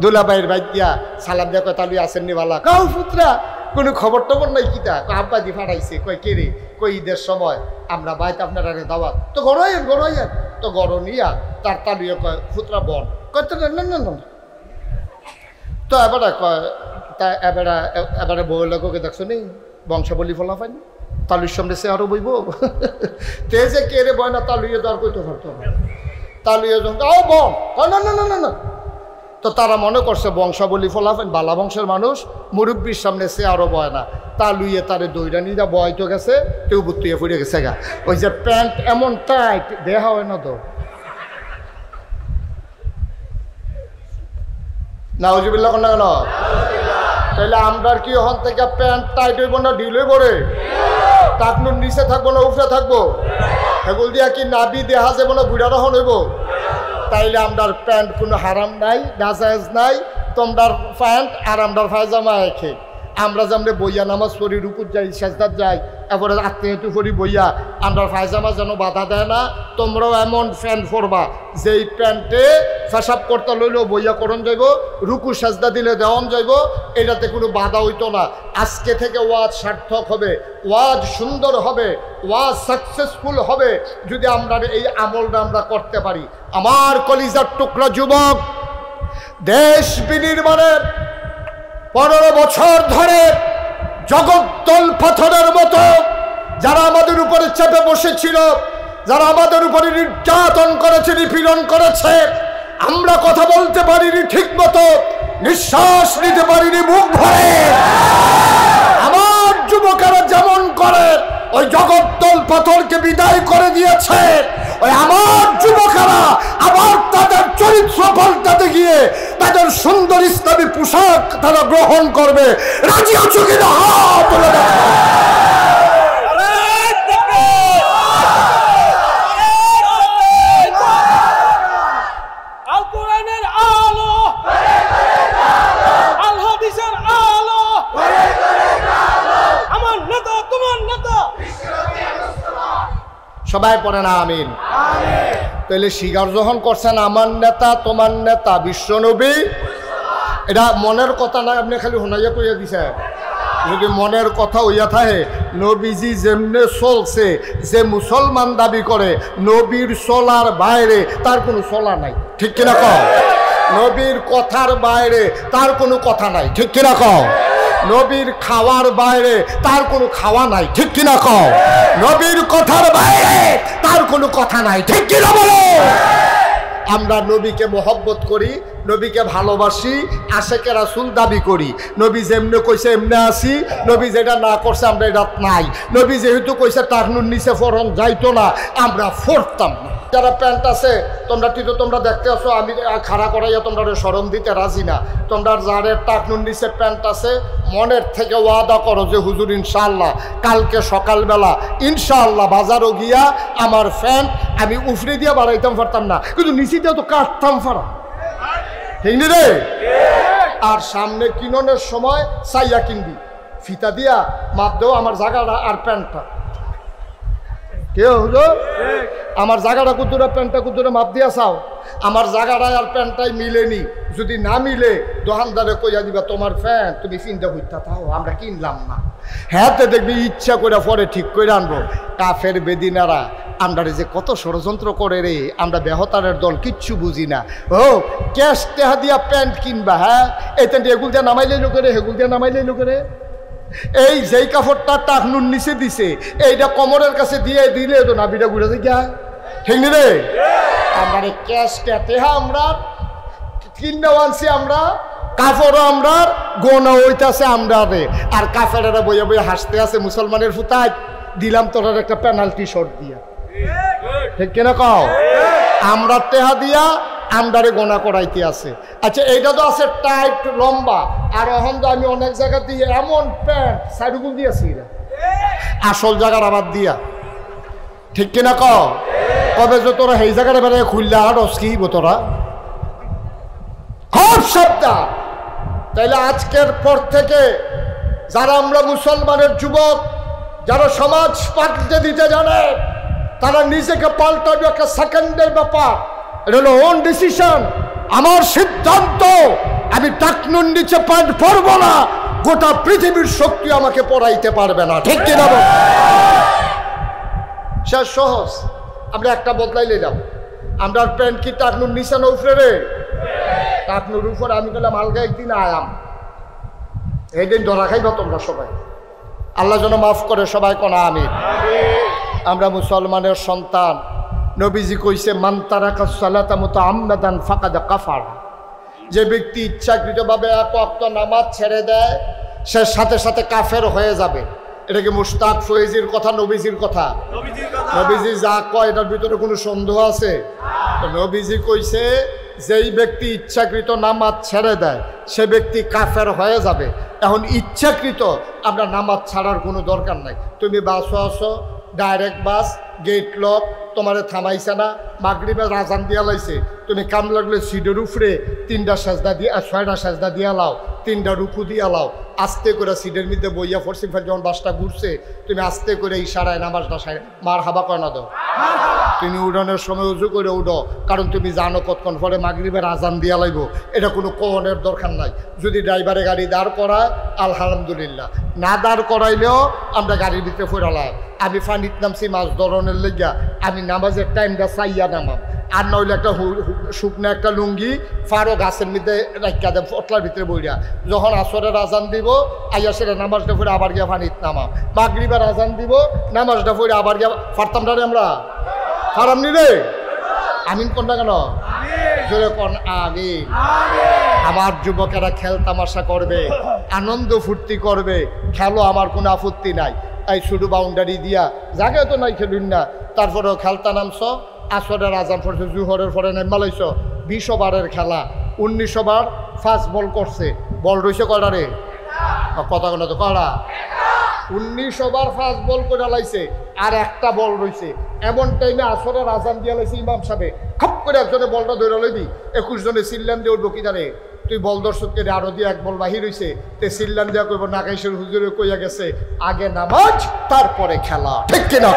দুলাভাইয়ের বাইক গিয়া সালাম দিয়া কয় তালুই আসেননি বালা কাউ পুত্রা কোনো খবর টবর নাই কিতা আব্বাজি ফাটাইছে কয় কে রে কই ঈদের সময় আমরা বাইতে আপনারা দাওয়াত তো গড়াইয়েন তো গড় নিয়া তার তালুইয়ে কয় পুত্রা বন কয় তো না তো এবারে কয় তা এবারে বউ লোককে দেখছো নি বংশাবলী ফলা পাইনি তালুর সামনে সে আরো বইব তে যে কে রে বয় না তালুইয়ে দর কইতে পারতো তালুইয়ে যখন না তো তারা মনে করছে বংশাবলী ফলাফেন বালা বংশের মানুষ মুরব্বীর সামনে সে আরো বয় না তালুইয়ে তারে দইরা নিয়ে বয় তো গেছে কেউ বুত্তুয়ে ফুড়ে গেছে গা ওই যে প্যান্ট এমন টাইট দেহা হয় না তো নাউজুবিল্লাহ কোন না কেন তাহলে আমরার কি হন থেকে প্যান্ট টাইট হইব না ঢিল হইব রে টাকনুর নিচে থাকবো না উপরে থাকবো এগুল দিয়া কি নাবি দেহা যাবো না বুড়া রহন হইব তাইলে আমরার প্যান্ট কোনো হারাম নাই নাজায়েজ নাই তোমরার প্যান্ট আর আমরার পায়জামা একে আমরা যেমন বইয়া নামাজ পড়ি রুকুত যাই সেজদাত যাই এরপরে আত্মীয়তু করি বইয়া আমরার পায়জামা যেন বাধা দেয় না তোমরাও এমন প্যান্ট পরবা যেই প্যান্টে পেশাব করতে লইলেও বইয়া করণ যাইব রুকু সেজদা দিলে দেওয়ান যাইব এটাতে কোনো বাধা হইতো না আজকে থেকে ওয়াজ সার্থক হবে ওয়াজ সুন্দর হবে ওয়াজ সাকসেসফুল হবে যদি আমরা এই আমলটা আমরা করতে পারি আমার কলিজার টুকরা যুবক দেশ বিনির্মাণের 15 বছর ধরে জগদ্দল পাথরের মতো যারা আমাদের উপরে চেপে বসেছিল যারা আমাদের উপরে নির্যাতন করেছে নিপীড়ন করেছে আমরা কথা বলতে পারিনি ঠিক মতো নিঃশ্বাস নিতে পারিনি মুখ ভরে আমার যুবকেরা যেমন করে ওই জগদ্দল পাথরকে বিদায় করে দিয়েছে ওই আমার যুবকেরা আবার তাদের চরিত্র পাল্টাতে গিয়ে তাদের সুন্দর ইসলামী পোশাক তারা গ্রহণ করবে রাজি আছো কিনা হাত তুলে দেখো সবাই পড়ে না আমিন। তাহলে স্বীকার যখন করছেন আমার নেতা তোমার নেতা বিশ্বনবী, এটা মনের কথা না, আপনি খালি শোনাইয়া কইয়া দিছে। যদি মনের কথা হইয়া থাকে, নবীজি যেমনে চলছে, যে মুসলমান দাবি করে নবীর চলার বাইরে তার কোনো চলা নাই, ঠিক কিনা কও? নবীর কথার বাইরে তার কোনো কথা নাই, ঠিক কিনা কও? নবীর খাওয়ার বাইরে তার কোনো খাওয়া নাই, ঠিক কিনা কও? নবীর কথার বাইরে তার কোনো কথা নাই, ঠিক কিনা বলো? আমরা নবীকে মোহব্বত করি, নবীকে ভালোবাসি, আশেকে রাসূল দাবি করি। নবী যেমনে কইছে এমনে আসি, নবী যেটা না করছে আমরা এটা নাই। নবী যেহেতু কইছে টাকনুর নিচে ফরন যাইতো না, আমরা ফরতাম না। যারা প্যান্ট আছে তোমরা দেখতে আসো, আমি খাড়া করাইয়া তোমরা শরম দিতে রাজি না। তোমরা যারে টাকনুর নিচে প্যান্ট আছে, মনের থেকে ওয়াদা করো যে হুজুর ইনশাআল্লাহ কালকে সকালবেলা ইনশাআল্লাহ বাজারও গিয়া আমার প্যান্ট আমি উফরে দিয়া বাড়াইতাম পারতাম না, কিন্তু নিচিতেও তো কাটতাম পারা, ঠিক নি রে? আর সামনে কিননের সময় চাইয়া কিনবি, ফিতা দিয়া মাপ দেও আমার জায়গাটা আর প্যান্টটা। কেউ হুজুর আমার জায়গাটা কুতুরে প্যান্টটা কুতুরে মাপ দিয়া চাও, আমার জায়গাটায় আর প্যান্টটাই মিলেনি। যদি না মিলে দোকানদারে কইয়া দিবা তোমার প্যান্ট তুমি চিন্তা করতে থাও, আমরা কিনলাম না। হ্যাঁ তো দেখবি ইচ্ছা করে পরে ঠিক করে আনবো। কাফের বেদিনারা আমরা যে কত ষড়যন্ত্র করে রে, আমরা বেহতারের দল কিচ্ছু বুঝি না। ও ক্যাশ টেহা দিয়া প্যান্ট কিনবা, হ্যাঁ এইটা এগুল দিয়ে নামাইলে লোকেরে, হেগুল দিয়ে নামাইলে লোকেরে। এই যেই কাপড়টা টাকনুর নিচে দিছে, এইটা কোমরের কাছে দিয়ে দিলে তো নাবিটা ঘুরে গিয়া, ঠিক নি রে? আমরা ক্যাশ টেহা আমরা কিনে আনছি, আমরা কাপড়ও আমরা গোনা হইতেছে আমরা রে, আর কাফেরেরা বইয়া বইয়া হাসতে আছে মুসলমানের ফুতায় দিলাম তোর একটা পেনাল্টি শট দিয়া, ঠিক কিনা কও? আমরা টেহা দিয়া আমদারে গোনা করাইতে আছে। আচ্ছা এইটা তো আছে টাইট লম্বা, আর এখন তো আমি অনেক জায়গা দিয়ে এমন প্যান্ট সাইডগুল দিয়েছি আসল জায়গার আবার দিয়া, ঠিক কিনা কও? কবে যে তোরা সেই জায়গাটা বেড়ে খুললা আর অস্কিব তোরা খুব সাবধান। তাইলে আজকের পর থেকে যারা আমরা মুসলমানের যুবক, যারা সমাজ পাল্টে দিতে জানে, তারা নিজেকে পাল্টাবে একটা সেকেন্ডের ব্যাপার। এটা হলো ওন ডিসিশন, আমার সিদ্ধান্ত। আমি টাকনুর নিচে প্যান্ট পরবো না, গোটা পৃথিবীর শক্তি আমাকে পড়াইতে পারবে না, ঠিক কিনা? সে সহজ, আমরা একটা বদলাই নিলাম। আমরা প্যান্ট কি টাকনুর নিচে না উফরে রে? টাকনুর উপরে আমি বললাম আলগা একদিন আয়াম, এই দিন ধরা খাইবা তোমরা সবাই। আল্লাহ যেন মাফ করে সবাই কোনা আমিন। আমরা মুসলমানের সন্তান। নবীজি কইছে মান তারাকা সালাতা মুতাআম্মাদান ফাকাদ কাফার। যে ব্যক্তি ইচ্ছাকৃতভাবে এক ওয়াক্ত নামাজ ছেড়ে দেয়, সে সাথে সাথে কাফের হয়ে যাবে। এটা কি মুশতাক ফয়েজির কথা, নবীজির কথা? নবীজি যা কয় এটার ভিতরে কোনো সন্দেহ আছে? নবীজি কইছে যেই ব্যক্তি ইচ্ছাকৃত নামাজ ছেড়ে দেয় সে ব্যক্তি কাফের হয়ে যাবে। এখন ইচ্ছাকৃত আমরা নামাজ ছাড়ার কোনো দরকার নাই। তুমি বাসও আসো, ডাইরেক্ট বাস, গেট লক, তোমারে থামাইছে না, মাগরিবের আজান দিয়া লাইছে, তুমি কাম লাগলে সিটের উপরে 3টা সাজদা দিয়া 6টা সাজদা দিয়া লাও, 3টা রুকু দিয়া লাও, আস্তে করে সিটের মধ্যে বইয়া ফরসি ফের যখন বাসটা ঘুরছে তুমি আস্তে করে ইশারায় নামাজটা সারে মার হাবা কয় না দাও। তুমি উড়ানোর সময় উজু করে উঠো, কারণ তুমি জানো কতক্ষণ পরে মাগরিবের আজান দিয়া লাইব। এটা কোনো কোনের দরকার নাই। যদি ড্রাইভারে গাড়ি দাঁড় করায় আলহামদুলিল্লাহ, না দাঁড় করাইলেও আমরা গাড়ির ভিতরে ফেরালাম। আমি ফানিত নামছি মাছ ধরনের লেগিয়া, আমি নামাজের টাইমটা চাইয়া নামাম। আর নইলে একটা শুকনো একটা লুঙ্গি ফারো গাছের মধ্যে রাখা দেব ফটলার ভিতরে বইরা, যখন আসরের আজান দিব আইয়া সেটা নামাজটা পড়ে আবার গিয়া ফানিত নামাম। মাগরিবের আজান দিব, নামাজটা পড়ে আবার গিয়া ফারতাম না রে আমরা, ফারামনি রে। আমিন কোনটা কেন জোরে কোন আমিন। আমার যুবকেরা খেল তামাশা করবে, আনন্দ ফুর্তি করবে, খেলো, আমার কোনো আপত্তি নাই। এই শুধু বাউন্ডারি দিয়া জায়গায় তো নাই খেলুন না, তারপরেও খেলতা নামছ, আসরের আজান পড়ছে, জুহরের পরে নেমালাইছ। 20 ওভারের খেলা, 19 ওভার ফার্স্ট বল করছে, বল রয়েছে কয়টা রে? কথা কোনো তো কয়টা? 19 ওভার ফার্স্ট বল করে লাইছে, আর একটা বল রয়েছে। এমন টাইমে আসরের আজান দিয়া লাইছে ইমাম সাহেব, খপ করে একজনে বলটা ধরে লইবি, 21 জনে সিল্লাম দিয়ে উঠবো কি জানে, তুই বল দর্শককে আরো দিয়ে এক বল বাহির হয়েছে, তে সিল্লাম দিয়া কইব নাকাইশের হুজুরে কইয়া গেছে আগে নামাজ তারপরে খেলা, ঠিক কিনা?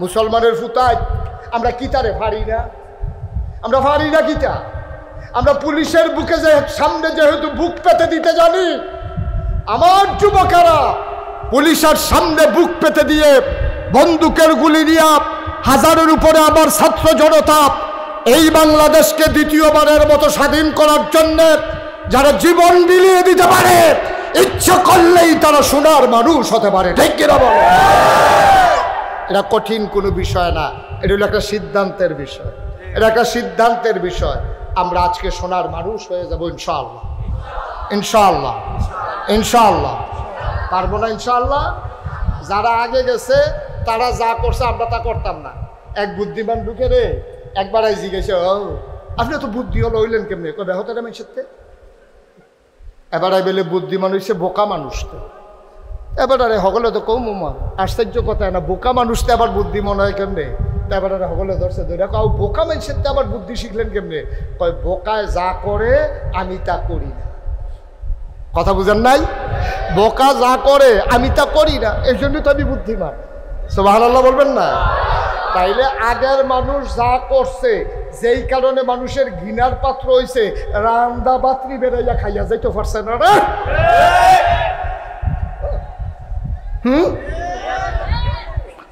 মুসলমানের ফুতায় আমরা কিতারে পারি না, আমরা পারি না কিতা। আমরা পুলিশের বুকে যে সামনে যেহেতু বুক পেতে দিতে জানি, আমার যুবকেরা পুলিশের সামনে বুক পেতে দিয়ে বন্দুকের গুলি দিয়া হাজারের উপরে আমার ছাত্র জনতা এই বাংলাদেশকে দ্বিতীয়বারের মতো স্বাধীন করার জন্য যারা জীবন বিলিয়ে দিতে পারে, ইচ্ছা করলেই তারা সোনার মানুষ হতে পারে। ঠিক কিনা বলো? এটা কঠিন কোনো বিষয় না, এটা হলো একটা সিদ্ধান্তের বিষয়, এটা একটা সিদ্ধান্তের বিষয়। আমরা আজকে সোনার মানুষ হয়ে যাবো ইনশাআল্লাহ, ইনশাআল্লাহ, ইনশাআল্লাহ। পারবো না ইনশাআল্লাহ? যারা আগে গেছে তারা যা করছে আমরা তা করতাম না। এক বুদ্ধিমান ঢুকে রে একবার আই জিজ্ঞেসে, ও আপনি তো বুদ্ধি হলো হইলেন কেমনি? কবে হতে রে মানুষের? এবার আই বলে বুদ্ধিমান হইছে বোকা মানুষ। তো এবার আরে হগলে তো কম আশ্চর্য কথা না, বোকা মানুষ তো আবার বুদ্ধি মনে হয় কেমনে? এবার আরে হগলে ধরছে ধরে কাউ বোকা মানুষের তো আবার বুদ্ধি শিখলেন কেমনে? কয় বোকায় যা করে আমি তা করি না। কথা বুঝেন নাই? বোকা যা করে আমি তা করি না, এই জন্য তো আমি বুদ্ধিমান। সুবহানাল্লাহ বলবেন না? তাইলে আগের মানুষ যা করছে, যেই কারণে মানুষের ঘৃণার পাত্র হইছে, রান্দা বাত্রি বেড়াইয়া খাইয়া যাইতে পারছে না রে।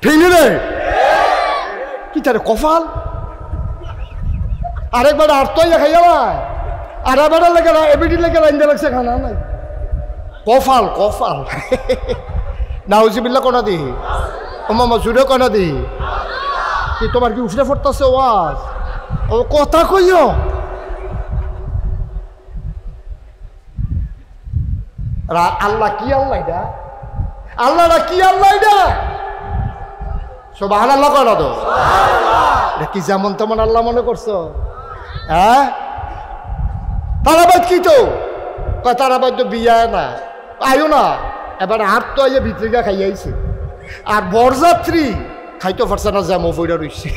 ঠিক রে? কি তারে কপাল? আরেকবার আর তো খাইয়া ভাই, আর এবার লেগে এবিডি লেগে রাইন্দা লাগছে খানা নাই। কফাল কফাল নাউজিবিল্লাহ কোনা দিই, ও মামা জুড়ে কোনা দিই। কি তোমার কি উঠে পড়তেছে ওয়াজ? ও কথা কইও। আল্লাহ কি আল্লাহ এটা? আল্লাহরা কি আল্লাহ এটা? সুবহানাল্লাহ করা তো এটা কি যেমন তেমন আল্লাহ মনে করছো? হ্যাঁ, তারাবাদ কি তো কয় তারাবাদ তো বিয়া না আয়ো না। এবার আর তো আইয়া ভিতরিকা খাইয়াইছে, আর বরযাত্রী খাইতে পারছে না, জ্যামো ফইরা রইছে।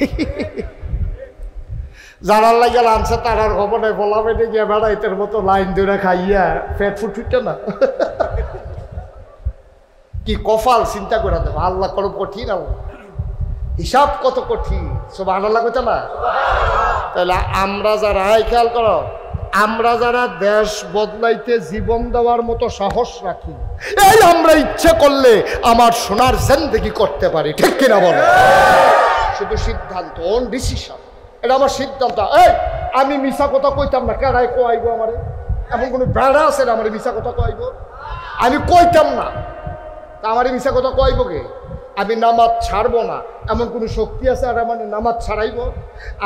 যারার লাগে আনছে তারার খবর নাই, বলা পেটে গিয়ে বেড়াইতের মতো লাইন ধরে খাইয়া পেট ফুটফুটে না। কি কপাল চিন্তা করে দেবো। আল্লাহ করো কঠিন, আল্লাহ হিসাব কত কঠিন। সুবহানাল্লাহ কইতে না? তাহলে আমরা যারা, খেয়াল করো, আমরা যারা দেশ বদলাইতে জীবন দেওয়ার মতো সাহস রাখি, এই আমরা ইচ্ছে করলে আমার সোনার জিন্দেগি করতে পারি। ঠিক কিনা বলো? শুধু সিদ্ধান্ত, ওন ডিসিশন, এটা আমার সিদ্ধান্ত। এই আমি মিশা কথা কইতাম না, কারাই কইব আমারে? এমন কোনো বেড়া আছে না আমার মিশা কথা কইব? আমি কইতাম না, তা আমারে মিশা কথা কইব কে? আমি নামাজ ছাড়বো না এমন কোনো শক্তি আছে আর আমার নামাজ ছাড়াইব?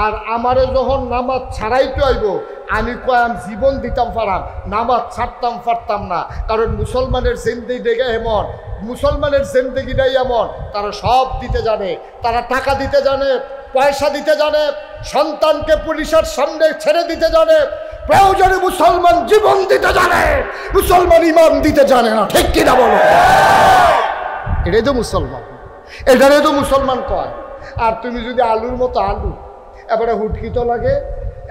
আর আমারে যখন নামাজ ছাড়াইতে হইব, আমি কয়াম জীবন দিতাম পারাম, নামাজ ছাড়তাম পারতাম না। কারণ মুসলমানের জিন্দেগি এমন, মুসলমানের জিন্দেগিটাই এমন, তারা সব দিতে জানে, তারা টাকা দিতে জানে, পয়সা দিতে জানে, সন্তানকে পুলিশের সামনে ছেড়ে দিতে জানে, প্রয়োজনে মুসলমান জীবন দিতে জানে, মুসলমান ইমান দিতে জানে না। ঠিক কিনা বলো? এটাই তো মুসলমান, এটারে তো মুসলমান কয়। আর তুমি যদি আলুর মতো আলু, এবারে হুটকি তো লাগে,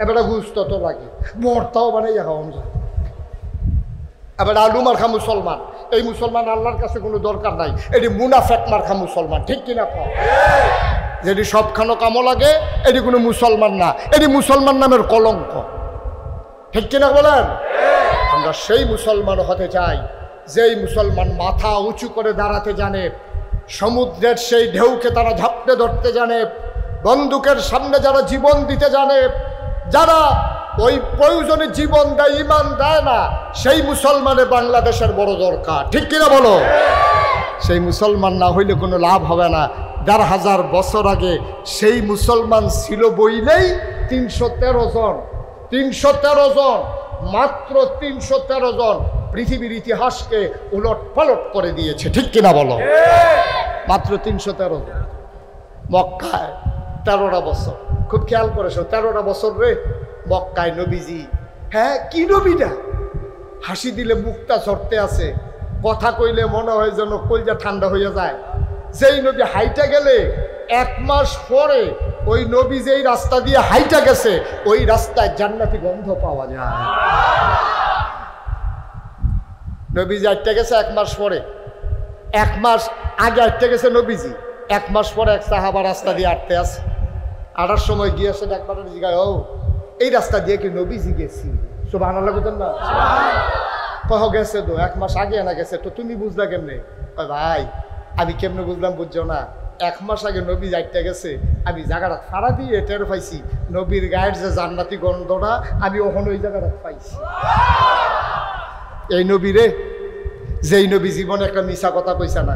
এবারে গুস্ত তো লাগে, ভর্তাও বানাইয়া খাওয়ান যায়। এবার আলু মার্খা মুসলমান, এই মুসলমান আল্লাহর কাছে কোনো দরকার নাই, এটি মুনাফেক মার্খা মুসলমান। ঠিক কিনা কয়? যেটি সবখানো কামো লাগে, এটি কোনো মুসলমান না, এটি মুসলমান নামের কলঙ্ক। ঠিক কিনা বলেন? আমরা সেই মুসলমান হতে চাই যেই মুসলমান মাথা উঁচু করে দাঁড়াতে জানে, সমুদ্রের সেই ঢেউকে তারা ঝাপটে ধরতে জানে, বন্দুকের সামনে যারা জীবন দিতে জানে, যারা ওই প্রয়োজনে জীবন দেয়, ইমান দেয় না, সেই মুসলমানের বাংলাদেশের বড় দরকার। ঠিক কিনা বলো? সেই মুসলমান না হইলে কোনো লাভ হবে না। ১,৫০০ বছর আগে সেই মুসলমান ছিল বইলেই ৩১৩ জন, ৩১৩ জন, মাত্র ৩১৩ জন পৃথিবীর ইতিহাসকে উলট পালট করে দিয়েছে। ঠিক কিনা বলো? মাত্র ৩১৩ জন। মক্কায় ১৩টা বছর, খুব খেয়াল করেছো, ১৩টা বছর রে মক্কায় নবীজি। হ্যাঁ, কি নবীটা? হাসি দিলে মুখটা ঝরতে আছে, কথা কইলে মনে হয় যেন কলজা ঠান্ডা হয়ে যায়। যেই নবী হাইটা গেলে ১ মাস পরে ওই নবী যেই রাস্তা দিয়ে হাইটা গেছে, ওই রাস্তায় জান্নাতি গন্ধ পাওয়া যায়। নবীজি হাইটা গেছে ১ মাস পরে, ১ মাস আগে হাইটা গেছে নবীজি, 1 মাস পরে এক সাহাবা রাস্তা দিয়ে হাঁটতে আসে, আটার সময় গিয়েছে একবার জিগায়, ও এই রাস্তা দিয়ে কি নবীজি গেছি? সুবহানাল্লাহ বলতেন না? কহ গেছে তো 1 মাস আগে না গেছে, তো তুমি বুঝলা কেমনে? ভাই আমি কেমনে বুঝলাম বুঝছো না, 1 মাস আগে নবী যাইতে গেছে, আমি জায়গাটা ফাড়া দিয়ে টের পাইছি নবীর গায়ের যে জান্নাতি গন্ধটা আমি ওখানে ওই জায়গাটা পাইছি। এই নবী রে, যেই নবী জীবনে একটা মিছা কথা কইছে না,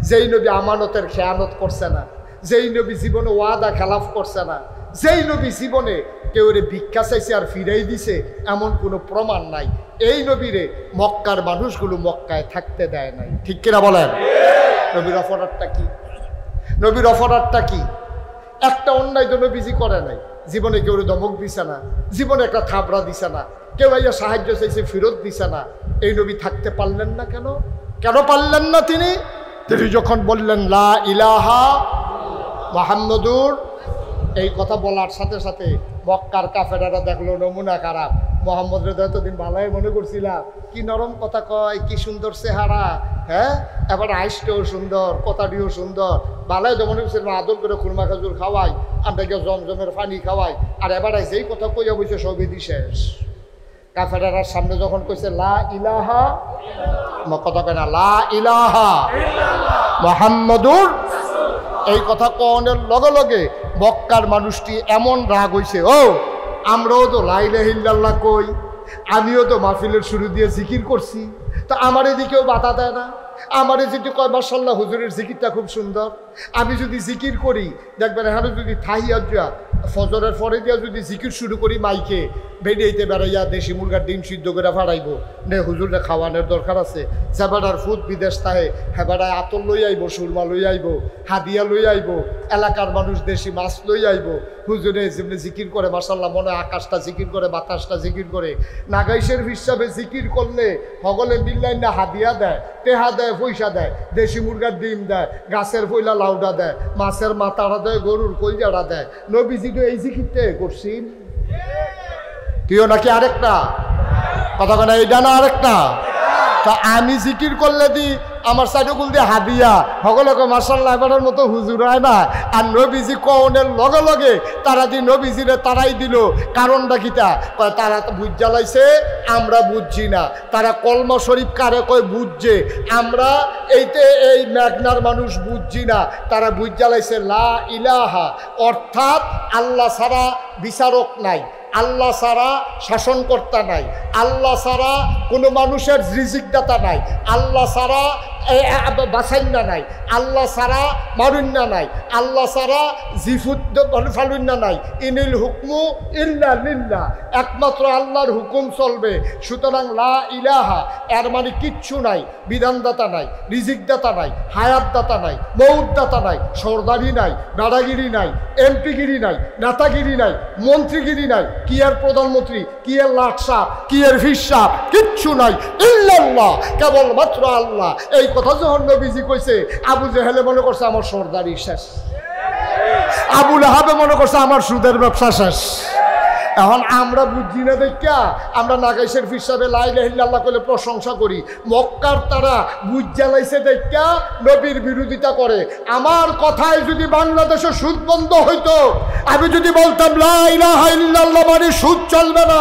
যেই নবী আমানতের খেয়ানত করছে না, যেই নবী জীবনে ওয়াদা খেলাফ করছে না, যেই নবী জীবনে কেউ রে ভিক্ষা চাইছে আর ফিরাই দিছে এমন কোনো প্রমাণ নাই, এই নবীরে মক্কার মানুষগুলো মক্কায় থাকতে দেয় নাই। ঠিক কিনা বলেন? নবীর অপরাধটা কি? নবীর অপরাধটা কি? একটা অন্যায় তো নবীজি করে নাই। জীবনে কেউ ধমক দিছে না, জীবনে একটা থাবড়া দিছে না, কেউ আইয়া সাহায্য চাইছে ফেরত দিছে না। এই নবী থাকতে পারলেন না কেন? কেন পারলেন না তিনি? তিনি যখন বললেন লা ইলাহা মুহাম্মাদুর, এই কথা বলার সাথে সাথে মক্কার কাফেরেরা দেখলো নমুনা খারাপ। মোহাম্মদ রে এতদিন ভালোই মনে করছিলাম, কি নরম কথা কয়, কি সুন্দর চেহারা, হ্যাঁ এবার আইসটাও সুন্দর, কথাটিও সুন্দর, ভালোই তো মনে করছিলাম আদর করে খুরমা খাজুর খাওয়াই, আমরা কেউ জমজমের পানি খাওয়াই, আর এবার যেই কথা কইয়া বলছে সবই দি শেষ। কাফেরার সামনে যখন কইছে লা ইলাহা, কথা কয় না লা ইলাহা মুহাম্মাদুর, এই কথা কনের লগে লগে মক্কার মানুষটি এমন রাগ হইছে, ও আমরাও তো লা ইলাহা ইল্লাল্লাহ কই, আমিও তো মাহফিলের শুরু দিয়ে জিকির করছি, তা আমার এদিকেও বাধা দেয় না। আমার যদি কয় মাশাআল্লাহ হুজুরের জিকিরটা খুব সুন্দর, আমি যদি জিকির করি দেখবেন এখানে যদি থাহিয়া ফজরের পরে দিয়া যদি জিকির শুরু করি মাইকে বেরিয়েতে বেড়াইয়া দেশি মুরগার ডিম সিদ্ধ করে ফাড়াইব নে, হুজুরে খাওয়ানোর দরকার আছে। যেবাডার ফুট বিদেশ তাহে হেবাডায় আতর লই আইব, সুরমা লই আইব, হাদিয়া লই আইব, এলাকার মানুষ দেশি মাছ লই আইব। হুজুরে যেমনি জিকির করে মাশাআল্লাহ, মনে আকাশটা জিকির করে, বাতাসটা জিকির করে। নাগাইশের হিসাবে জিকির করলে হগলে মিল্লাই না হাদিয়া দেয়, টেহা দেয়, পয়সা দেয়, দেশি মুরগার ডিম দেয়, গাছের পয়লা লাউডা দেয়, মাছের মাথাটা দেয়, গরুর কলজাটা দেয়। নবীজি তো এই জিকিরতে করছি, তুইও নাকি আরেকটা কথা কেনা, এইটা না আরেকটা? তা আমি জিকির করলে দি আমার সাইডকুল দিয়ে হাদিয়া সকলকে মাশাআল্লাহ এবারের মতো হুজুর হয় না, আর নবীজি কওনের লগে লগে তারা দি নবীজিরে তারাই দিল। কারণটা কিটা? তারা তো বুঝ জ্বালাইছে, আমরা বুঝছি না। তারা কলমা শরীফ কারে কয় বুঝছে, আমরা এইতে এই মেঘনার মানুষ বুঝছি না। তারা বুঝ জ্বালাইছে লা ইলাহা, অর্থাৎ আল্লাহ ছাড়া বিচারক নাই, আল্লাহ ছাড়া শাসনকর্তা নাই, আল্লাহ ছাড়া কোনো মানুষের রিজিকদাতা নাই, আল্লাহ ছাড়া বাসাইন্না নাই, আল্লাহ ছাড়া মারুন্না নাই, আল্লাহ ছাড়া জিফুদ্দ ফালুন্না নাই। ইনিল হুকমু ইল্লা লিল্লাহ, একমাত্র আল্লাহর হুকুম চলবে। সুতরাং লা ইলাহা এর মানে কিচ্ছু নাই, বিধানদাতা নাই, রিজিকদাতা নাই, হায়াতদাতা নাই, মৌতদাতা নাই, সর্দারি নাই, দাদাগিরি নাই, এমপিগিরি নাই, নেতাগিরি নাই, মন্ত্রীগিরি নাই, কি এর প্রধানমন্ত্রী, কি এর লাটসা, কি এর ফিসা, কিচ্ছু নাই, ইল্লাল্লাহ, কেবলমাত্র আল্লাহ। এই কথা যখন নবীজি কইছে, আবু জেহেলে মনে করছে আমার সর্দারি শেষ, আবু লাহাবে মনে করছে আমার সুদের ব্যবসা শেষ। এখন আমরা বুঝি না দেখা আমরা নাগাইশের হিসাবে লা ইলাহা ইল্লাল্লাহ করে প্রশংসা করি। মক্কার তারা বুঝ জ্বালাইছে দেখা নবীর বিরোধিতা করে। আমার কথায় যদি বাংলাদেশে সুদ বন্ধ হইতো, আমি যদি বলতাম লা ইলাহা ইল্লাল্লাহ মানে সুদ চলবে না,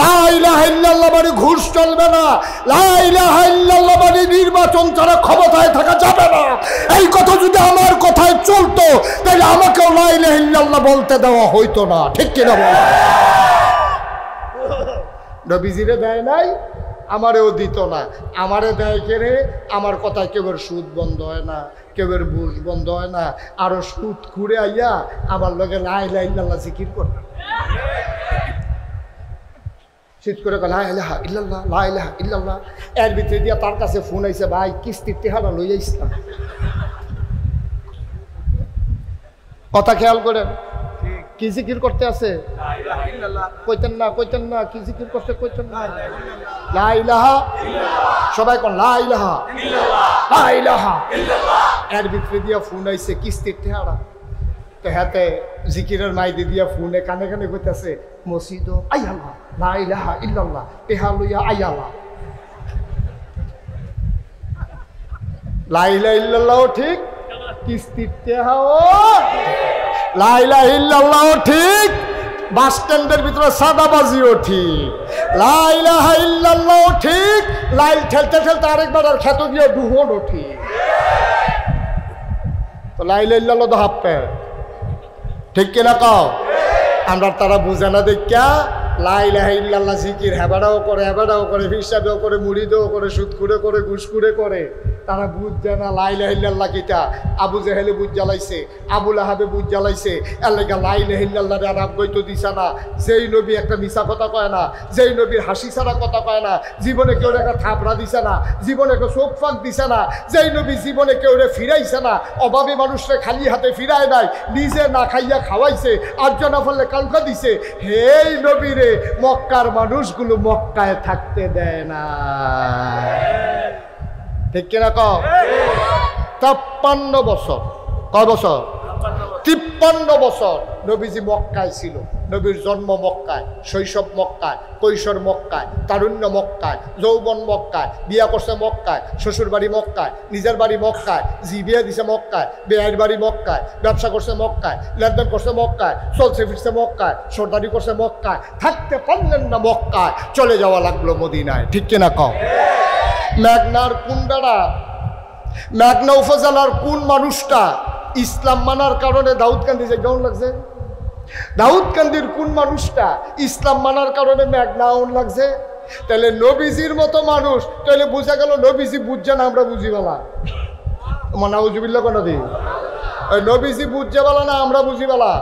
লা ইলাহা ইল্লাল্লাহ মানে ঘুষ চলবে না, লা ইলাহা ইল্লাল্লাহ মানে নির্বাচন ছাড়া ক্ষমতায় থাকা যাবে না, এই কথা যদি আমার কথায় চলতো তাহলে আমাকেও লা ইলাহা ইল্লাল্লাহ বলতে দেওয়া হইতো না। ঠিক কিনা বল? নবীজিরে দেয় নাই, আমারেও দিত না। আমারে দেয় কেড়ে, আমার কথায় কেউর সুদ বন্ধ হয় না, কেউর বুঝ বন্ধ হয় না। আরো সুদ খুঁড়ে আইয়া আমার লগে লা ইলাহা ইল্লাল্লাহ জিকির করে, শীত করে লা ইলাহা ইল্লাল্লাহ, লা ইলাহা ইল্লাল্লাহ। এর ভিতরে দিয়া তার কাছে ফোন আইছে, ভাই কিস্তির টেহারা লই আইসলাম। কথা খেয়াল করেন, কি জিকির করতে আছে? কইতেন না, কইতেন না, কি জিকির করতে কইতেন না? লা ইলাহা, সবাই কোন লা ইলাহা, লা ইলাহা। এর ভিতরে দিয়া ফোন আইছে কিস্তির টেহারা। তো হাতে জিকিরের মাইদি দিয়া ফোনে কানে কানে কইতেছে, মসজিদ আইয়াল্লাহ, লা ইলাহা ইল্লাল্লাহ, টেহা লইয়া আইয়াল্লাহ। লা ইলাহা ইল্লাল্লাহ ঠিক, কিস্তির টেহাও লা ইলাহা ইল্লাল্লাহ ঠিক, বাস স্ট্যান্ডের ভিতরে সাদাবাজিও ঠিক, লা ইলাহা ইল্লাল্লাহ ঠিক, লাইল ঠেলতে ঠেলতে আরেকবার আর খেত দিয়ে ডুহোনো ঠিক। তো লা ইলাহা ইল্লাল্লাহ তো হাফ প্যান্ট, ঠিক কিনা কও? আমরা তারা বুঝে না দেখা লা ইলাহা ইল্লাল্লাহ জিকির হেবাড়াও করে হিসাবেও করে মুড়িদেও করে সুদকুরে করে ঘুষকুরে করে, তারা বুঝ যায় না লা ইলাহা ইল্লাল্লাহ কিটা। আবু জেহেলে বুঝ জ্বালাইছে, আবু লাহাবে বুঝ জ্বালাইছে, এর লেগে লা ইলাহা ইল্লাল্লাহ আর আবগইতো দিছে না। যেই নবী একটা মিছা কথা কয় না, যেই নবীর হাসি ছাড়া কথা কয় না, জীবনে কেউ একটা থাপড়া দিছে না, জীবনে কেউ চোখ ফাঁক দিছে না, যেই নবী জীবনে কেউ ফিরাইছে না, অভাবে মানুষকে খালি হাতে ফিরায় নাই, নিজে না খাইয়া খাওয়াইছে, আর্জনা ফলে কালকা দিছে, হেই নবীরে মক্কার মানুষগুলো মক্কায় থাকতে দেয় না, ঠিক কিনা কও? 53 বছর, কয় বছর? 53 বছর নবীজি মক্কায় ছিল। নবীর জন্ম মক্কায়, শৈশব মক্কায়, কৈশোর মক্কায়, তারুণ্য মক্কায়, যৌবন মক্কায়, বিয়া করছে মক্কায়, শ্বশুর বাড়ি মক্কায়, নিজের বাড়ি মক্কায়, জি বিয়ে দিছে মক্কায়, বেয়ের বাড়ি মক্কায়, ব্যবসা করছে মক্কায়, লেনদেন করছে মক্কায়, চলছে ফিরছে মক্কায়, সর্দারি করছে মক্কায়, থাকতে পারলেন না মক্কায়, চলে যাওয়া লাগলো মদিনায়, ঠিক কিনা কও? মেঘনার কুন্ডারা, মেঘনা উপজেলার কোন মানুষটা ইসলাম মানার কারণে দাউদকান্দি যে কেমন লাগছে? দাউদকান্দির কোন মানুষটা ইসলাম মানার কারণে মেঘনা আউন লাগছে? তাহলে নবীজির মতো মানুষ, তাহলে বুঝা গেল নবীজি বুঝছে না, আমরা বুঝি বেলা মানাউজুবিল্লাহ কোন দিন নবীজি বুঝছে বেলা না আমরা বুঝি বেলা।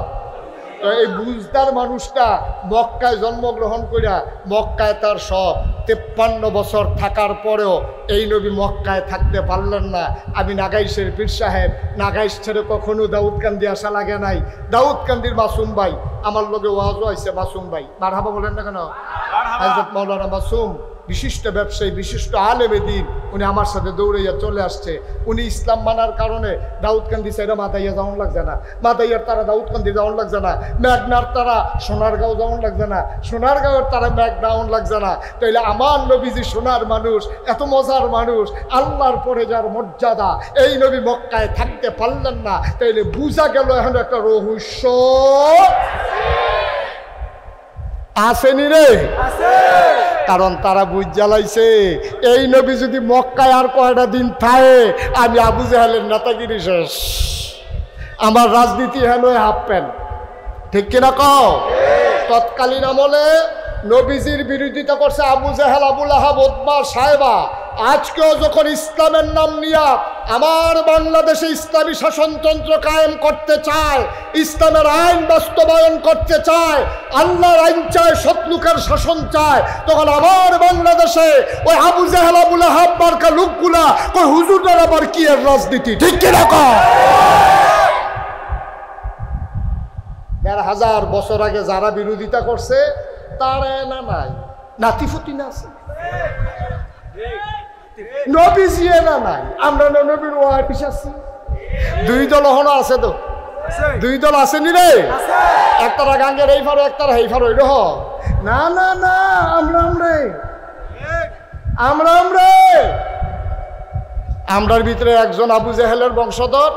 এই বুঝদার মানুষটা মক্কায় জন্মগ্রহণ করিয়া মক্কায় তার সব 53 বছর থাকার পরেও এই নবী মক্কায় থাকতে পারলেন না। আমি নাগাইশের পীর সাহেব, নাগাইশ ছেড়ে কখনো দাউদকান্দি আসা লাগে নাই। দাউদকান্দির মাসুম ভাই আমার লগে ওয়াজও হয়েছে, মাসুম ভাই মারহাবা বলেন না কেন? হযরত মাওলানা মাসুম বিশিষ্ট ব্যবসায়ী, বিশিষ্ট আলেমে দ্বীন, উনি আমার সাথে দৌড়াইয়া চলে আসছে। উনি ইসলাম মানার কারণে দাউদকান্দি সাইডে মাদাইয়া যাওয়ান লাগছে না, মাদাইয়ার তারা দাউদকান্দি যাওয়ান লাগছে না, মেঘনার তারা সোনারগাঁও যাওয়ান লাগছে না, সোনারগাঁওয়ের তারা মেঘনাউন লাগছে না। তাইলে আমার নবীজি সোনার মানুষ, এত মজার মানুষ, আল্লাহর পরে যার মর্যাদা, এই নবী মক্কায় থাকতে পারলেন না। তাইলে বুঝা গেল এখন একটা রহস্য আসেনি রে, কারণ তারা বুঝ জ্বালাইছে এই নবী যদি মক্কায় আর কয়টা দিন থাকে, আমি আবু জাহেলের নেতাগিরি শেষ, আমার রাজনীতি হেন হাফ প্যান্ট, ঠিক কিনা কও? তৎকালীন আমলে নবীজির বিরোধিতা করছে আবু জাহেল, আবু লাহাব, উতবা, সাহেবা। আজকেও যখন ইসলামের নাম নিয়া আমার বাংলাদেশে ইসলামী শাসনতন্ত্র কায়েম করতে চায়, ইসলামের আইন বাস্তবায়ন করতে চায়, আল্লাহর আইন চায়, সৎলোকের শাসন চায়, তখন আমার বাংলাদেশে ওই আবু জাহেল, আবু লাহাব মার্কা লোকগুলা কই হুজুরদের আবার কি এর রাজনীতি, ঠিক কিনা কও? ১,৫০০ বছর আগে যারা বিরোধিতা করছে তারা না নাই নাতিফতি না আছে, নবীজি না নাই, আমরা নবীর ওয়ারিস আছি। দুই দল হলো আছে, তো দুই দল আছে নি রে, একতারা গাঙ্গের এই ফারো, একতারা এই ফারো, এটা না না না, আমরা আমরার ভিতরে একজন আবু জাহেলের বংশধর,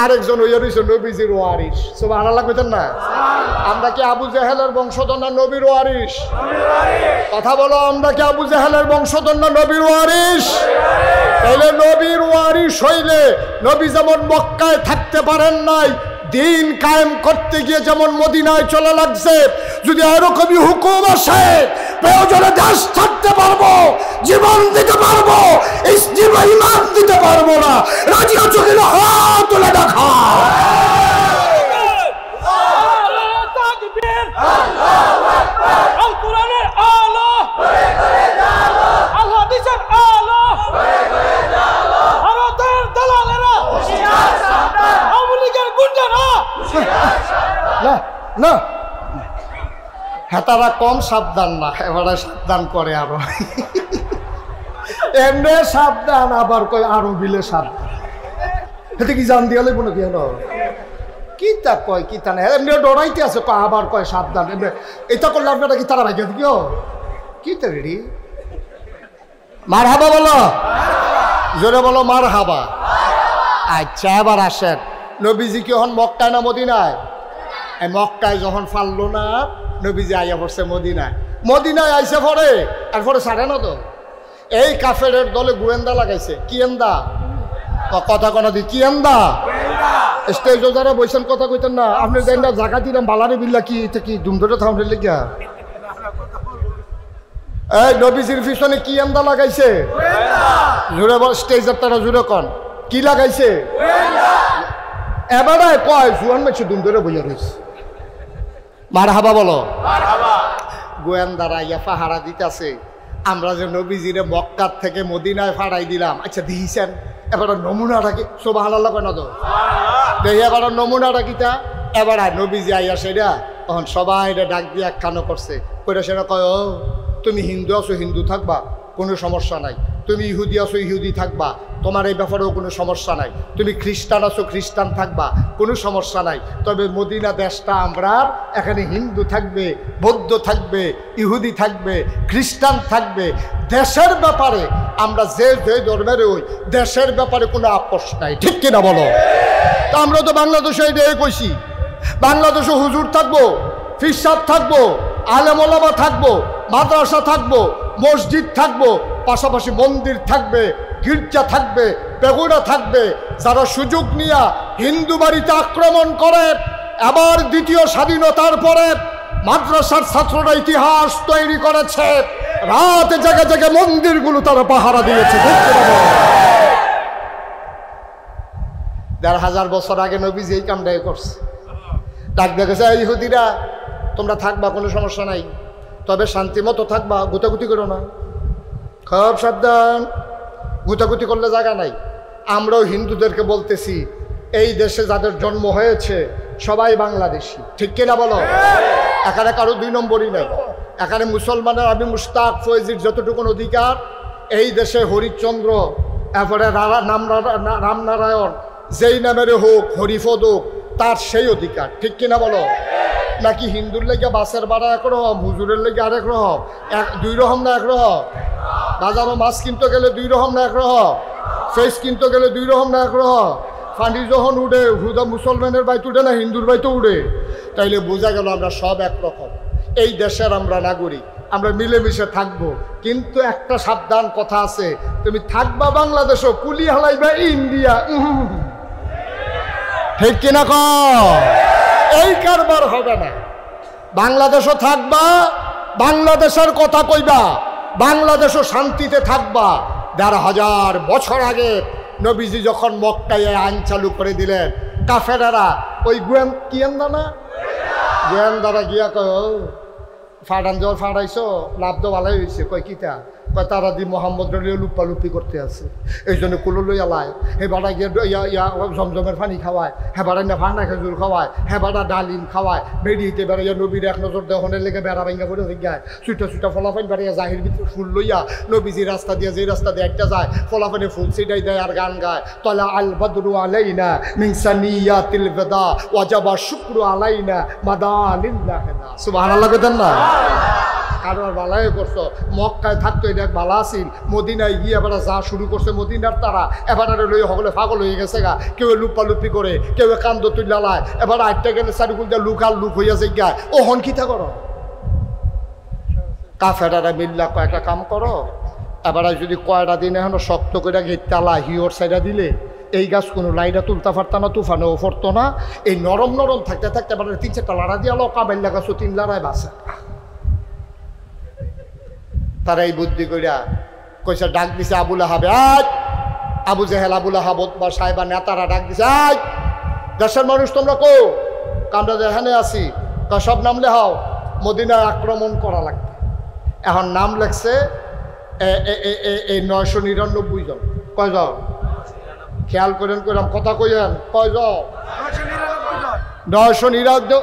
আরেকজন ওই রইছে নবীজির ওয়ারিস। সুবহানাল্লাহ কইতেন না? আমরা কি আবু জাহেলের বংশধর না নবীর ওয়ারিস? কথা বলো, আমরা কি আবু জাহেলের বংশধর না নবীর ওয়ারিস? তাইলে নবীর ওয়ারিস হইলে নবী যেমন মক্কায় থাকতে পারেন নাই, দিন কায়েম করতে গিয়ে যেমন মদিনায় চলে লাগছে, যদি এরকমই হুকুম আসে প্রয়োজনে দেশ ছাড়তে পারবো, জীবন দিতে পারবো, ইমান দিতে পারবো না, রাজি আছো কিনা হাত তুলে দেখা। না হেতারা কম সাবধান না, এবারে সাবধান করে আরো, এমনি সাবধান আবার কয় আরো বিলে সাবধান। এতে কি জান দিয়া লাগবো নাকি? হলো কি তা কয় কি তা না, এমনি ডরাইতে আছে, আবার কয় সাবধান। এমনি এটা করলে আপনারা কি তারা ভাইকে দিও কি তা রেডি? মার হাবা বলো, জোরে বলো মার হাবা। আচ্ছা এবার আসেন, নবীজি কি এখন মক্কায় না মদিনায়? এই মক্কায় যখন ফাললো না, নবীজি আইয়া পড়ছে মদিনায়। মদিনায় আইসে পরে এরপরে ছাড়ে না তো। এই কাফেরের দলে গোয়েন্দা লাগাইছে। কি এন্দা কথা কনা দি, কি এন্দা স্টেজ যারা বইছেন কথা কইতেন না, আপনি দেন না জায়গা দিলাম বালারে বিল্লা কি এটা কি দুমদরে থাউন্ডের লেগা। এই নবীজির পিছনে কি এন্দা লাগাইছে? জোরে বল, স্টেজের তারা জোরে কন কি লাগাইছে? এবারে কয় জুয়ান মাইছে দুমদরে বইয়া রয়েছে। মারহাবা বলো। গোয়েন্দারা ইয়া পাহারা দিতেছে, আমরা যে নবীজিরে মক্কার থেকে মদিনায় ফাড়াই দিলাম। আচ্ছা দিয়েছেন এবার নমুনাটা কি? সুবহানাল্লাহ কেন তো দেখি এবার নমুনাটা কিটা। এবার নবীজি আইয়া সেটা তখন সবাই ডাক দিয়ে একখানো করছে, কইরা সেটা কয় ও তুমি হিন্দু আছো হিন্দু থাকবা, কোনো সমস্যা নাই। তুমি ইহুদি আছো ইহুদি থাকবা, তোমার এই ব্যাপারেও কোনো সমস্যা নাই। তুমি খ্রিস্টান আছো খ্রিস্টান থাকবা, কোনো সমস্যা নাই। তবে মদিনা দেশটা আমরা, এখানে হিন্দু থাকবে, বৌদ্ধ থাকবে, ইহুদি থাকবে, খ্রিস্টান থাকবে। দেশের ব্যাপারে আমরা যে যে ধর্মের ওই দেশের ব্যাপারে কোনো আপোষ নাই, ঠিক কিনা বলো? তা আমরা তো বাংলাদেশে এটাই কইছি, বাংলাদেশে হুজুর থাকবো, ফিরসাদ থাকবো, আলেম ওলামা থাকবো, মাদ্রাসা থাকবো, মসজিদ থাকবো, পাশাপাশি মন্দির থাকবে, গির্জা থাকবে, পেগুড়া থাকবে। যারা সুযোগ নিয়ে হিন্দু বাড়িতে আক্রমণ করে, আবার দ্বিতীয় স্বাধীনতার পরে মাদ্রাসার ছাত্ররা ইতিহাস তৈরি করেছে, রাত জেগে জেগে মন্দিরগুলো তারা পাহারা দিয়েছে। ১,৫০০ বছর আগে নবীজি এই কামটাই করছে। ডাক দেখেছে ইহুদিরা তোমরা থাকবা, কোনো সমস্যা নাই, তবে শান্তি মতো থাকবা, গুতাগুতি করো না, খুব সাবধান, গুতাগুতি করলে জায়গা নাই। আমরাও হিন্দুদেরকে বলতেছি এই দেশে যাদের জন্ম হয়েছে সবাই বাংলাদেশি, ঠিক কিনা বলো? এখানে কারো ২ নম্বরই নাই। এখানে মুসলমানের আমি মুশতাক ফয়েজির যতটুকুন অধিকার, এই দেশে হরিশ্চন্দ্র, এরপরে রামনারায়ণ, যেই নামের হোক, হরিপদ হোক, তার সেই অধিকার, ঠিক কিনা বলো? নাকি হিন্দুর লেগে বাসের ভাড়া একরকম, হুজুরের লেগে আরেক রকম, ২ রকম না একরকম? বাজারও মাছ কিনতে গেলে ২ রকম না একরকম? ফেস কিনতে গেলে ২ রকম না একরকম? ফান্ডি যখন উঠে হুদা মুসলমানের বাইতে উঠে না হিন্দুর বাইতে উঠে, তাইলে বোঝা গেল আমরা সব একরকম। এই দেশের আমরা নাগরিক, আমরা মিলেমিশে থাকবো। কিন্তু একটা সাবধান কথা আছে, তুমি থাকবা বাংলাদেশও, কুলি হালাইবা ইন্ডিয়া, ঠিক কিনা ক? এই কারবার হবে না। বাংলাদেশও থাকবা, বাংলাদেশের কথা কইবা, বাংলাদেশও শান্তিতে থাকবা। ১,৫০০ বছর আগে নবীজি যখন মক্কায় আইন চালু করে দিলেন, কাফেরেরা ওই গোয়েন্দারা গিয়া কয় ফাটান জল ফাটাইছো, লাভ তো ভালোই হয়েছে। কয় কিতা? কয় তারা দি মোহাম্মদ রলিও লুপালুপি করতে আছে, এই জন্য কুলো লইয়া লায়। হেবাটা গিয়ে জমজমের পানি খাওয়ায়, হেবাটা না ফান্না খেজুর খাওয়ায়, হেবাটা ডালিম খাওয়ায়। বেরিয়েতে বেড়াইয়া নবীর এক নজর দেহনের লেগে বেড়া ভেঙ্গা করে গায়, সুইটা সুইটা ফলাফাইন বেড়াইয়া জাহির ভিতরে ফুল লইয়া নবীজি রাস্তা দিয়ে যে রাস্তা দিয়ে একটা যায়, ফলাফাইনে ফুল ছিটাই দেয় আর গান গায়, তলা আল বদরু আলাইনা মিন সানিয়াতিল বিদা ওয়াজাবা শুকরু আলাইনা মাদালিল্লাহ। সুবহানাল্লাহ কইতেন না? কারো আর বালাই করছো, মক্কায় থাকতো এটা এক বালা আসিল, মদিনায় গিয়ে এবার যা শুরু করছে মদিনার তারা, এবার লই সকলে পাগল হয়ে গেছে গা। কেউ লুপালুপি করে, কেউ কান্দ তুল্লা লায়, এবার আটটা গেলে চারিকুল দিয়ে লুক আর লুক হইয়া যায় গায়। ও হন কিতা করো? কাফেরারা মিল্লা কয়েকটা কাম করো, এবার যদি কয়টা দিন এখন শক্ত করে গেতালা হিওর সাইডা দিলে এই গাছ কোনো লাইটা তুলতে পারতো না, তুফানেও পড়তো না। এই নরম নরম থাকতে থাকতে এবার ৩-৪টা লাড়া দিয়ে কাবাইল্লা গাছও ৩ লাড়ায় বাসে। তারা এই বুদ্ধি করিয়া কইসা ডাক দিছে আবুল আহাবে, আবু জেহেল, আবুল আহাব বা সাহেবা নেতারা ডাক দিছে, দেশের মানুষ তোমরা কো? আমরা যেখানে আছি সব নাম লেখাও, মদিনায় আক্রমণ করা লাগবে। এখন নাম লেখছে এই ৯৯৯ জন। কয়জন? খেয়াল করেন, কইলাম কথা কইলেন কয়জন? ৯৯৯।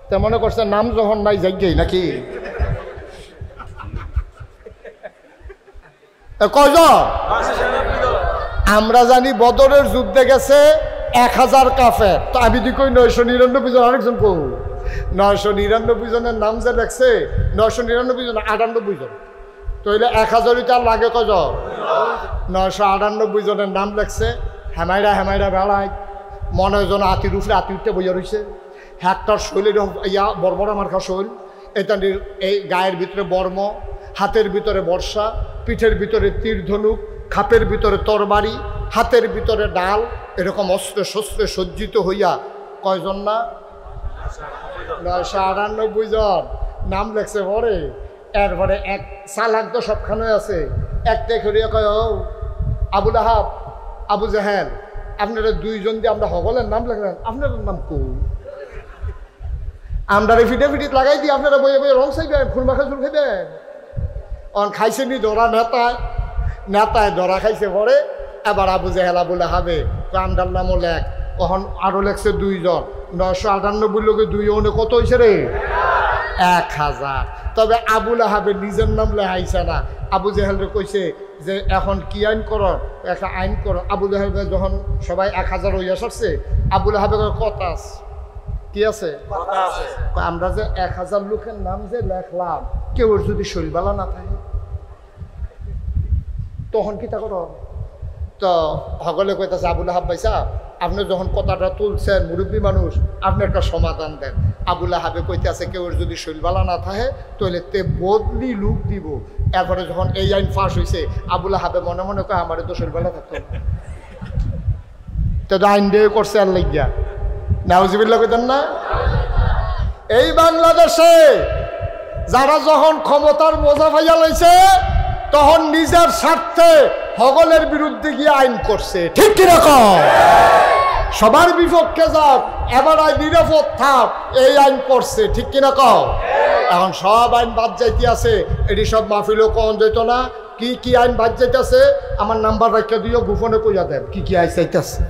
তে মনে করছে নাম যখন নাই যাই নাকি? কয়জন? আমরা জানি বদরের যুদ্ধে গেছে ১,০০০ কাফের, তো আমি দি কই ৯৯৯ জন। আরেকজন কো ৯৯৯ জনের নাম যে লেখছে ৯৯৯ জন ৯৮ জন, তো হইলে ১,০০০ লাগে কয়জন? ৯৯৮ জনের নাম লেখছে হেমাইরা বেড়ায় মনে হয় যেন আতির উপরে আতি উঠতে বইয়া রয়েছে। হ্যাকটার শৈলের ইয়া বড় মার্কা শৈল, এটা এই গায়ের ভিতরে বর্ম, হাতের ভিতরে বর্ষা, পিঠের ভিতরে তীর ধনুক, খাপের ভিতরে তরবারি, হাতের ভিতরে ডাল, এরকম অস্ত্রে শস্ত্রে সজ্জিত হইয়া কয়জন না 998 জন নাম লেখছে পরে। এরপরে এক সালাক তো সবখানে আছে, একটা করিয়া কয় ও আবুল আহাব আবু জাহেল আপনারা দুইজন দিয়ে আমরা হগলের নাম লেখলেন, আপনার নাম কৌ? আমরা ফিটিট লাগাই দিই, আপনারা বইয়ে বইয়ে রং চাইবেন, খুরমা খাজুর খাইবেন। অন খাইছে নি ধরা নেতায় ধরা খাইছে পরে। এবার আবু জাহেল আবুল আহাবে আমদার নামও লেখ, তখন আরো লেখছে 2 জন, 998 লোকে 2 কত হয়েছে রে? 1000। তবে আবুল আহাবের নিজের নাম লেখাইছে না। আবু জাহেলরে কইছে যে এখন কি আইন করো, একটা আইন করো। আবু জাহেল যখন সবাই 1000 হইয়া সারছে, আবুল আহাবের কথা আছে, কি আছে? আমরা যে 1000 লোকের নাম যে লেখলাম, কেউ যদি শরীরবালা না থাকে তখন কি তা করো? তো সকলে কইতাছে আবুল আহাব ভাই সাহেব, আপনি যখন কথাটা তুলছেন মুরব্বী মানুষ, আপনি একটা সমাধান দেন। আবুল আহাবে কইতেছে কেউ যদি শৈলবালা না থাকে তাহলে তে বদলি লুক দিব। এরপরে যখন এই আইন ফাঁস হয়েছে, আবুল আহাবে মনে মনে কয় আমার তো শৈলবালা থাকতো, তো আইন দিয়ে করছে আর লাগিয়া নাউজিবিল্লাহ কইতেন না। এই বাংলাদেশে যারা যখন ক্ষমতার বোঝা পাইয়া লইছে, তখন নিজের স্বার্থে হগলের বিরুদ্ধে গিয়ে আইন করছে, ঠিক কিরকম? সবার বিপক্ষে যাক, এবার নিরাপদ থাক, এই আইন করছে, ঠিক কিনা কও? এখন সব আইন বাদ যাইতে আছে, এটি সব মাহফিলও কন যেত না। কি আইন বাদ যাইতেছে আমার নাম্বার রাখিয়া দিও, গোপনে কইয়া দেন কি আইন চাইতেছে,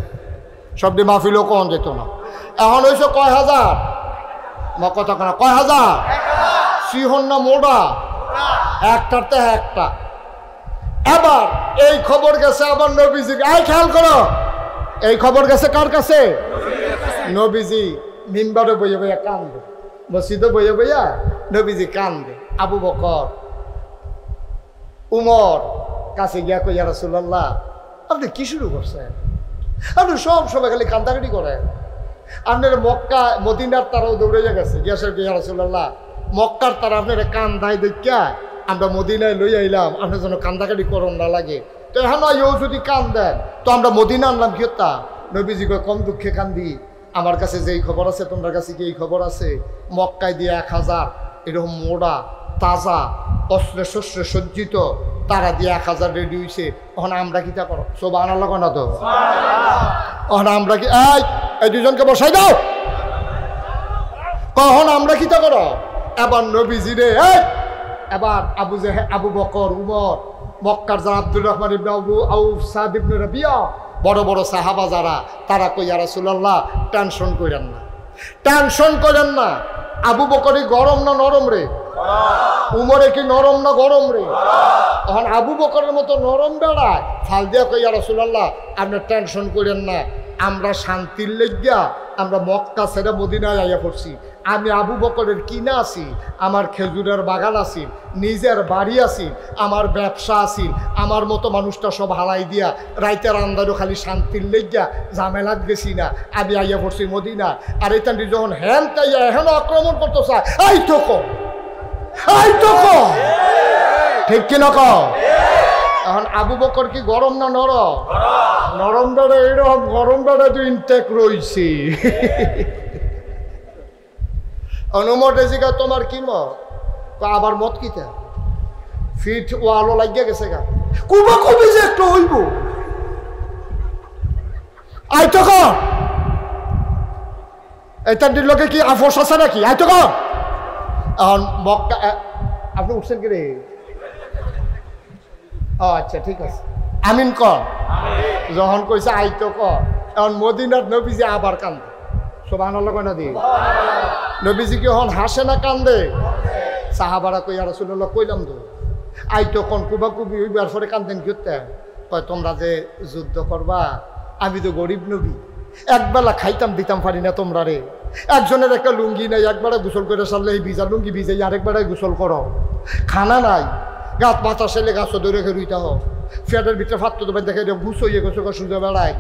সবটি মাহফিলও কন যেত না। এখন হয়েছে কয় হাজার, কথা কেনা কয় হাজার সিহন না মোড়া একটাতে একটা। এবার এই খবর গেছে আবার নবীজি, এই খেয়াল করো, এই খবর গেছে কার কাছে? নবীজি মিম্বারে বইয়া বইয়া কান্দে, মসজিদে বইয়া বইয়া নবীজি কান্দে। আবু বকর উমর কাছে গিয়া কই, ইয়া রাসূলুল্লাহ আপনি কি শুরু করছেন? আপনি সব সময় খালি কান্দাকাটি করেন। আপনার মক্কা মদিনার তারাও দৌড়ে গেছে, গিয়া ইয়া রাসূলুল্লাহ মক্কার তারা আপনার কান্দায় দেখা আমরা মদিনায় লই আইলাম, আপনার জন্য কান্দাকাটি করন না লাগে। তো এখন ইউ যদি কান দেন তো আমরা মদিনা আনলাম কি হতা? নবীজি কম দুঃখে কান্দি, আমার কাছে যেই খবর আছে তোমার কাছে কি এই খবর আছে? মক্কায় দিয়ে 1000 এরকম মোড়া তাজা অস্ত্রে শস্ত্রে সজ্জিত তারা দিয়ে 1000 রেডি হয়েছে। এখন আমরা কি তা করো? সুবহানাল্লাহ না তো? এখন আমরা কি এই দুজনকে বসাই দাও, কখন আমরা কি তা করো? এবার নবীজি রে এবার আবু বকর উমর মক্কার যারা আব্দুর রহমান ইবনে আউফ সাদ ইবনে রাবিয়া বড় বড় সাহাবা যারা, তারা কই ইয়া রাসূলুল্লাহ টেনশন করেন না, টেনশন করেন না। আবু বকরই গরম না নরম রে? উমরে কি নরম না গরম রে? এখন আবু বকরের মতো নরম বেড়ায় ফাল দিয়া কই ইয়া রাসূলুল্লাহ আপনি টেনশন করেন না, আমরা শান্তির লেগিয়া আমরা মক্কা ছেড়ে মদিনায় আইয়া পড়ছি। আমি আবু বকরের কিনা আছি, আমার খেজুরের বাগান আছি, নিজের বাড়ি আছি, আমার ব্যবসা আছি, আমার মতো মানুষটা সব হালাই দিয়া রাইতের আন্দারও খালি শান্তির লেগিয়া ঝামেলাত গেছি না, আমি আইয়া পড়ছি মদিনা। আর এই তান্ডি যখন হ্যান তাইয়া এখনো আক্রমণ করতে চায়, এই তো কম ঠিক কিনা কম? এখন আবু বকর কি গরম না নরম? নরম বেড়ে এরকম গরম বেড়ে তো ইনটেক রয়েছে। অনুমত এসিকা তোমার কি মত? আবার মত কিতা ফিট ও আলো লাগিয়া গেছে গা, কুবা কবি যে একটু হইব আইতো কর। এটার লোকে কি আফস আছে নাকি? আইতো কর। এখন মক্কা আপনি উঠছেন কি রে? ও আচ্ছা ঠিক আছে, আমিন কর। যখন কইছে আইতো কর, এখন মদিনার নবীজি আবার কান্দে। সুবহানাল্লাহ কয় না দি? নবীজি কি এখন হাসে না কান্দে? সাহাবারা কই ইয়া রাসূলুল্লাহ কইলাম তো আইতো কোন কুবা কুবি হইবার পরে কান্দেন কি হতে? কয় তোমরা যে যুদ্ধ করবা, আমি তো গরিব নবী, একবেলা খাইতাম দিতাম পারি না তোমরা রে। একজনের একটা লুঙ্গি নাই, একবারে গোসল করে সারলে এই ভিজা লুঙ্গি ভিজাই আরেকবারে গোসল করো। খানা নাই, গাছ মাথা সেলে গাছ ধরে রুইতে হোক, ফ্যাটের ভিতরে ফাত্ত দেবেন দেখে ঘুষ হইয়ে গেছে সুযোগ বেড়ায়।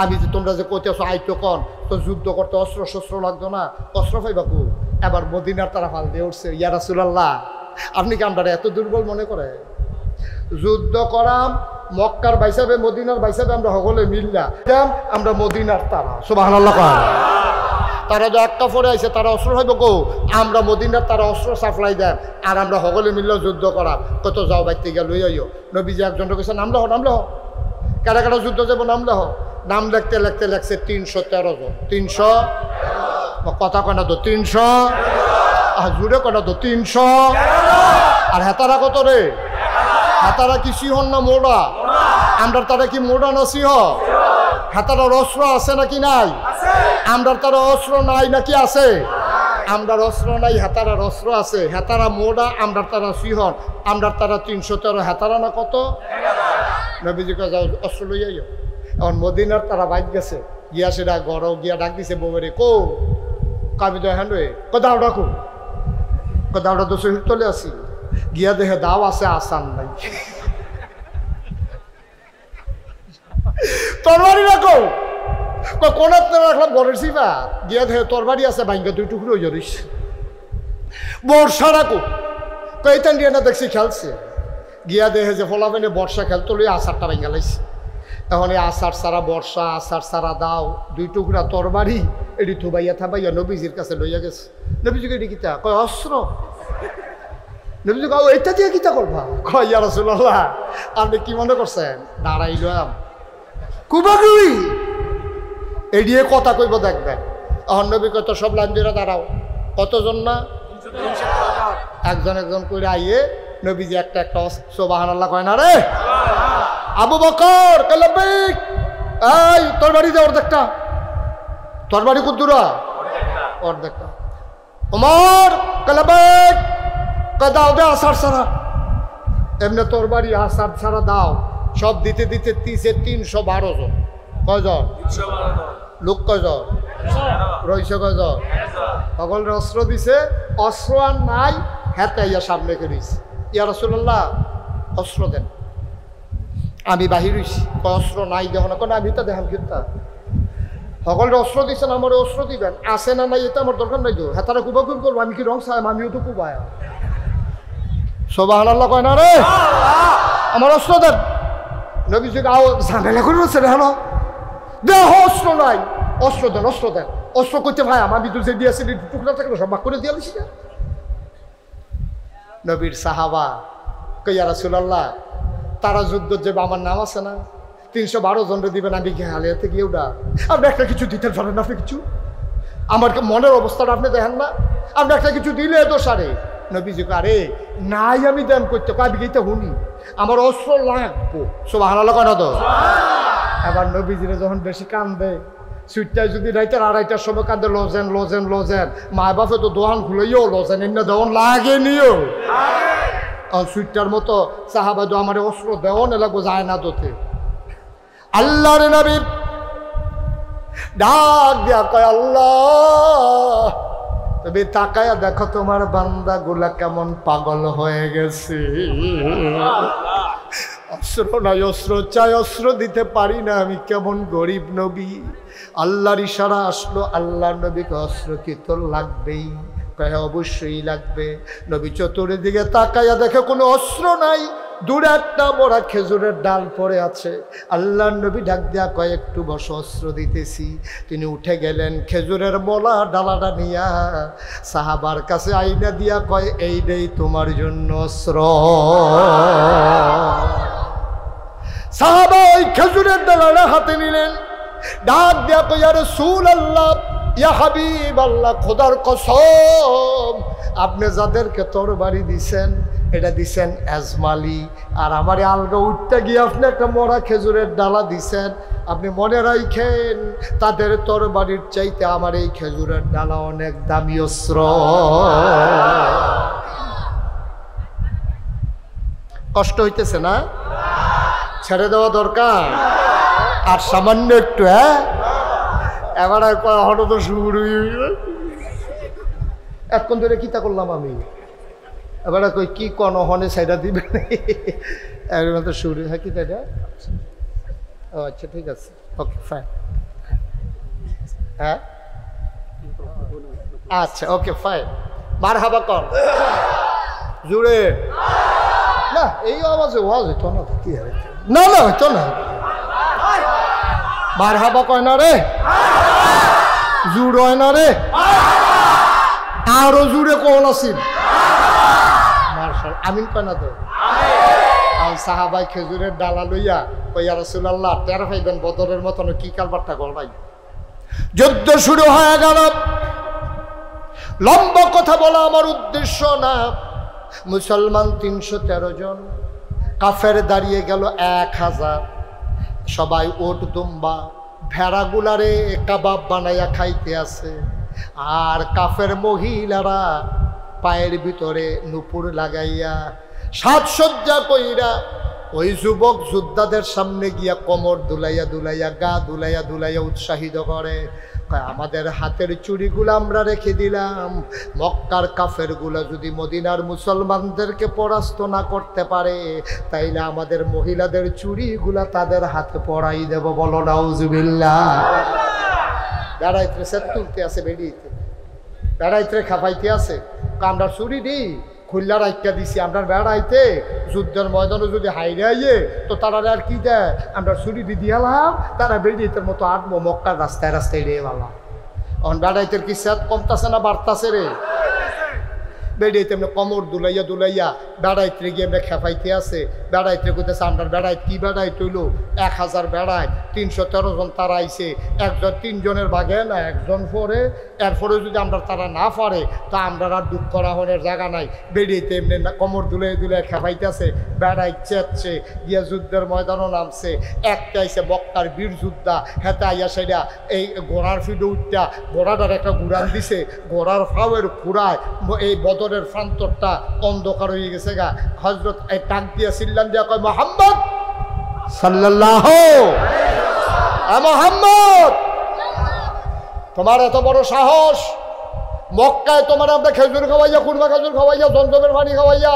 আমি যে তোমরা যে কইতেছো আইতো কন তো যুদ্ধ করতে অস্ত্র শস্ত্র লাগতো না, অস্ত্র পাইবা কু? এবার মদিনার তারা ফাল দিয়ে উঠছে, ইয়া রাসূলুল্লাহ আপনি কি আমরা এত দুর্বল মনে করে? যুদ্ধ করাম মক্কার বাইসাবে মদিনার বাইসাবে আমরা সকলে মিললা আমরা মদিনার তারা, সুবহানাল্লাহ কয়। তারা যে এক কাপড়ে আইছে তারা অস্ত্র হইব কো? আমরা মদিনার তারা অস্ত্র সাপ্লাই দেন আর আমরা সকলে মিললে যুদ্ধ করা। কত যাও বাইতে গিয়ে লই আইও। নবীজি একজনকে কইছে নামলে হ, নামলে হ, কারা কারা যুদ্ধ যাবো নামলে হ। নাম লিখতে লিখতে লেখছে 313 জন। 300 কথা কয় না তো 300, জুড়ে কয় না তো 300। আর হেতারা কত রে? হেতারা কি সিহন না মোড়া? আমরা তারা কি মোড়া না সিহ? হেতারার অস্ত্র আছে নাকি নাই? আমরা তারা অস্ত্র নাই নাকি আছে? আমরা অস্ত্র নাই, হেতারার অস্ত্র আছে। হেতারা মোড়া, আমরা তারা সিহন, আমরা তারা 313, হেতারা না কত? নবীজি কয় যাও অস্ত্র লই আইও। এখন মদিনার তারা বাইক গেছে গিয়া সেটা গড় গিয়া ডাক দিছে বউরে, কো কাবি তো হ্যান্ড দাও ডাকো, দাওটা তো শহীদ চলে আসি। গিয়া দেখে দাও আছে, আসান নাই। তরবারি রাখো, কোন রাখলাম গড়ের সিফা। গিয়া দেখে তরবারি আছে, ভাঙ্গা 2 টুকরো হয়ে যারিস। বর্ষা রাখো, কইতান দিয়ে না দেখছি খেলছে। গিয়া দেখে যে ফলাফেনে বর্ষা খেলতো লই আসারটা ভাঙ্গা লাইছে। এখন এই আসার সারা বর্ষা, আসার সারা দাও 2 টুকরা তরবারি এটি থুবাইয়া থাবাইয়া নবীজির কাছে লইয়া গেছে। নবীজিকে এটি কিতা কয়? অস্ত্র। নবীজি কয় এটা দিয়ে কিতা করবা? কয় ইয়া রাসূলুল্লাহ আপনি কি মনে করছেন দাঁড়াইলাম কুবাগুই এডিয়ে কথা কইব দেখবেন। এখন নবী কত সব লাইন ধরে দাঁড়াও। কতজন না? একজন একজন করে আইয়ে নবীজি একটা একটা সুবহানাল্লাহ কয় না রে? আবু বকর কালাবিক, এই তোর বাড়ি দে অর্ধেকটা। তোর বাড়ি কুদ্দুরা অর্ধেকটা। ওমর কালাবিক, দাও দে আসার সারা। এমনি তোর বাড়ি আসার সারা দাও। সব দিতে দিতে 312 জন। কয়জন লোক? কয়জন রইছে? কয়জন? সকলের অস্ত্র দিছে। অস্ত্র আর নাই, হাতে ইয়া সামনে করিস। ইয়া রাসূলুল্লাহ অস্ত্র দেন। আমি বাহির হইছি, অস্ত্র নাই দেখো না। কোন আমি তো দেখাম কিন্তু সকলের অস্ত্র দিচ্ছেন, আমার অস্ত্র দিবেন। আছে না নাই এটা আমার দরকার নাই তো। হ্যাঁ তারা কুবা কুব করবো, আমি কি রং চাই? আমিও তো কুবায়। সুবহানাল্লাহ কয় না রে? আমার অস্ত্র দেন। নবীজি আও ঝামেলা করে হচ্ছে হলো দেহ অস্ত্র নাই, অস্ত্র দেন, অস্ত্র দেন। অস্ত্র করতে ভাই আমি তো যে দিয়েছি টুকরা থাকলে সব ভাগ করে দিয়ে দিছি না। নবীর সাহাবা কই ইয়া রাসূলুল্লাহ তারা যুদ্ধ যে আমার নাম আছে না 312 জনরে দিবেন, আমি কি হালিয়াতে গিয়ে ওটা আপনি একটা কিছু দিতে পারেন? আপনি কিছু আমার মনের অবস্থাটা আপনি দেখেন না? আপনি একটা কিছু দিলে দোষারে। নবীজি আরে নাই আমি দান করতে পাবি গেতে হুনি, আমার অস্ত্র লাগবো। সুবহানাল্লাহ কয় না তো? এবার নবীজিরা যখন বেশি কান্দে, সুইটটায় যদি রাইতের 2:30টার সময় কান্দে, লজেন লজেন লজেন, মা বাপে তো দোকান খুলেও লজেন এনে দেওয়ান লাগে নিও। সুইটটার মতো সাহাবা দো আমার অস্ত্র দেওয়ান লাগবো যায় না দোতে। আল্লাহর নবী ডাক দিয়া কয় আল্লাহ তুমি তাকায়া দেখো তোমার বান্দা গুলা কেমন পাগল হয়ে গেছে। অস্ত্র নাই, অস্ত্র চাই, অস্ত্র দিতে পারি না, আমি কেমন গরিব নবী। আল্লাহর ইশারা আসলো, আল্লাহর নবীকে অস্ত্র কি তোর লাগবেই? কয় অবশ্যই লাগবে। নবী চতুর্দিকে তাকায়া দেখে কোনো অস্ত্র নাই, দূরে একটা বড় খেজুরের ডাল পড়ে আছে। আল্লাহর নবী ডাক দিয়া কয় একটু বসো, অস্ত্র দিতেছি। তিনি উঠে গেলেন, খেজুরের মোলা ডালাটা নিয়া সাহাবার কাছে আইনা দিয়া কয় এই দেই তোমার জন্য অস্ত্র। সাহাবা ওই খেজুরের ডালাটা হাতে নিলেন, ডাক দিয়া কয় ইয়া রাসূলুল্লাহ, ইয়া হাবিব আল্লাহ, খোদার কসম আপনি যাদেরকে তরবারি দিছেন এটা দিছেন আজমালি, আর আমার আলগা উঠতে গিয়ে আপনি একটা মরা খেজুরের ডালা দিছেন। আপনি মনে রাখেন তাদের তরবারির চাইতে আমার এই খেজুরের ডালা অনেক দামি অস্ত্র। কষ্ট হইতেছে না? ছেড়ে দেওয়া দরকার আর সামান্য একটু। হ্যাঁ এবার হঠাৎ তো শুরু এখন ধরে কিতা করলাম আমি। এবার কই কি কোন হনে সাইডা দিবে এর মতো শুরু। হ্যাঁ কি তাই? ও আচ্ছা ঠিক আছে, ওকে ফাইন। হ্যাঁ আচ্ছা ওকে ফাইন মারহাবা কর জুড়ে না এই আওয়াজে ওয়াজ হইতো না কি না না হইতো না মারহাবা কয় না রে জুড় হয় না রে আরো জুড়ে কোন আসিল মার্শাল আমিন কয় না তো আর সাহাবাই খেজুরের ডালা লইয়া কইয়া রাসূলুল্লাহ টের পাইবেন বদরের মতন কি কালবারটা গড়াই যুদ্ধ শুরু হয়ে গেল লম্বা কথা বলা আমার উদ্দেশ্য না মুসলমান ৩১৩ জন কাফের দাঁড়িয়ে গেল ১০০০ সবাই ওট দুম্বা ভেড়াগুলারে কাবাব বানাইয়া খাইতে আছে আর কাফের মহিলারা পায়ের ভিতরে নুপুর লাগাইয়া সাজসজ্জা কইরা ওই যুবক যোদ্ধাদের সামনে গিয়া কোমর দুলাইয়া দুলাইয়া গা দুলাইয়া দুলাইয়া উৎসাহিত করে আমাদের হাতের চুড়িগুলো আমরা রেখে দিলাম মক্কার কাফেরগুলো যদি মদিনার মুসলমানদেরকে পরাস্ত না করতে পারে তাইলে আমাদের মহিলাদের চুড়িগুলা তাদের হাতে পরাই দেব বলো নাউজুবিল্লাহ বেড়াইতে সেট তুলতে আছে বেরিয়েতে বেড়াইতে খাপাইতে আছে আমরা চুরি দিই খুল্লা রাইকা দিছি আমরা বেড়াইতে যুদ্ধের ময়দানে যদি হাইরে আইয়ে তো তারা আর কি দেয় আমরা ছুরি দিয়ালাম তারা বেরিয়েতের মতো আটবো মক্কার রাস্তায় রাস্তায় রে বাবা অন বেড়াইতের কি সেট কমতাছে না বাড়তাছে রে বেড়াইতে এমনি কোমর দুলাইয়া দুলাইয়া বেড়াইতে গিয়ে এমনি খেপাইতে আছে বেড়াইতে কইতেছে আমরা বেড়াইতে কি বেড়াইতে হইলো ১০০০ বেড়ায় ৩১৩ জন তারা আইছে একজন ৩ জনের ভাগে না একজন পরে এরপরে যদি আমরা তারা না পারে তা আমরা আর দুঃখ করা হনের জায়গা নাই বেড়াইতে এমনি কোমর দুলাই দুলাই খেপাইতে আছে বেড়াই চেতছে গিয়া যুদ্ধের ময়দানও নামছে একটা আইসে মক্কার বীর যোদ্ধা হেতে আইয়া সেটা এই ঘোড়ার ফিডে উঠটা ঘোড়াটার একটা গুড়ান দিছে ঘোড়ার ফাওয়ের খুঁড়ায় এই বদরের প্রান্তরটা অন্ধকার হয়ে গেছে গা হযরত এই টাক দিয়া সিল্লান দিয়া কয় মুহাম্মদ সাল্লাল্লাহু মুহাম্মদ তোমার এত বড় সাহস মক্কায় তোমার আমরা খেজুর খাওয়াইয়া কুরমা খেজুর খাওয়াইয়া জমজমের পানি খাওয়াইয়া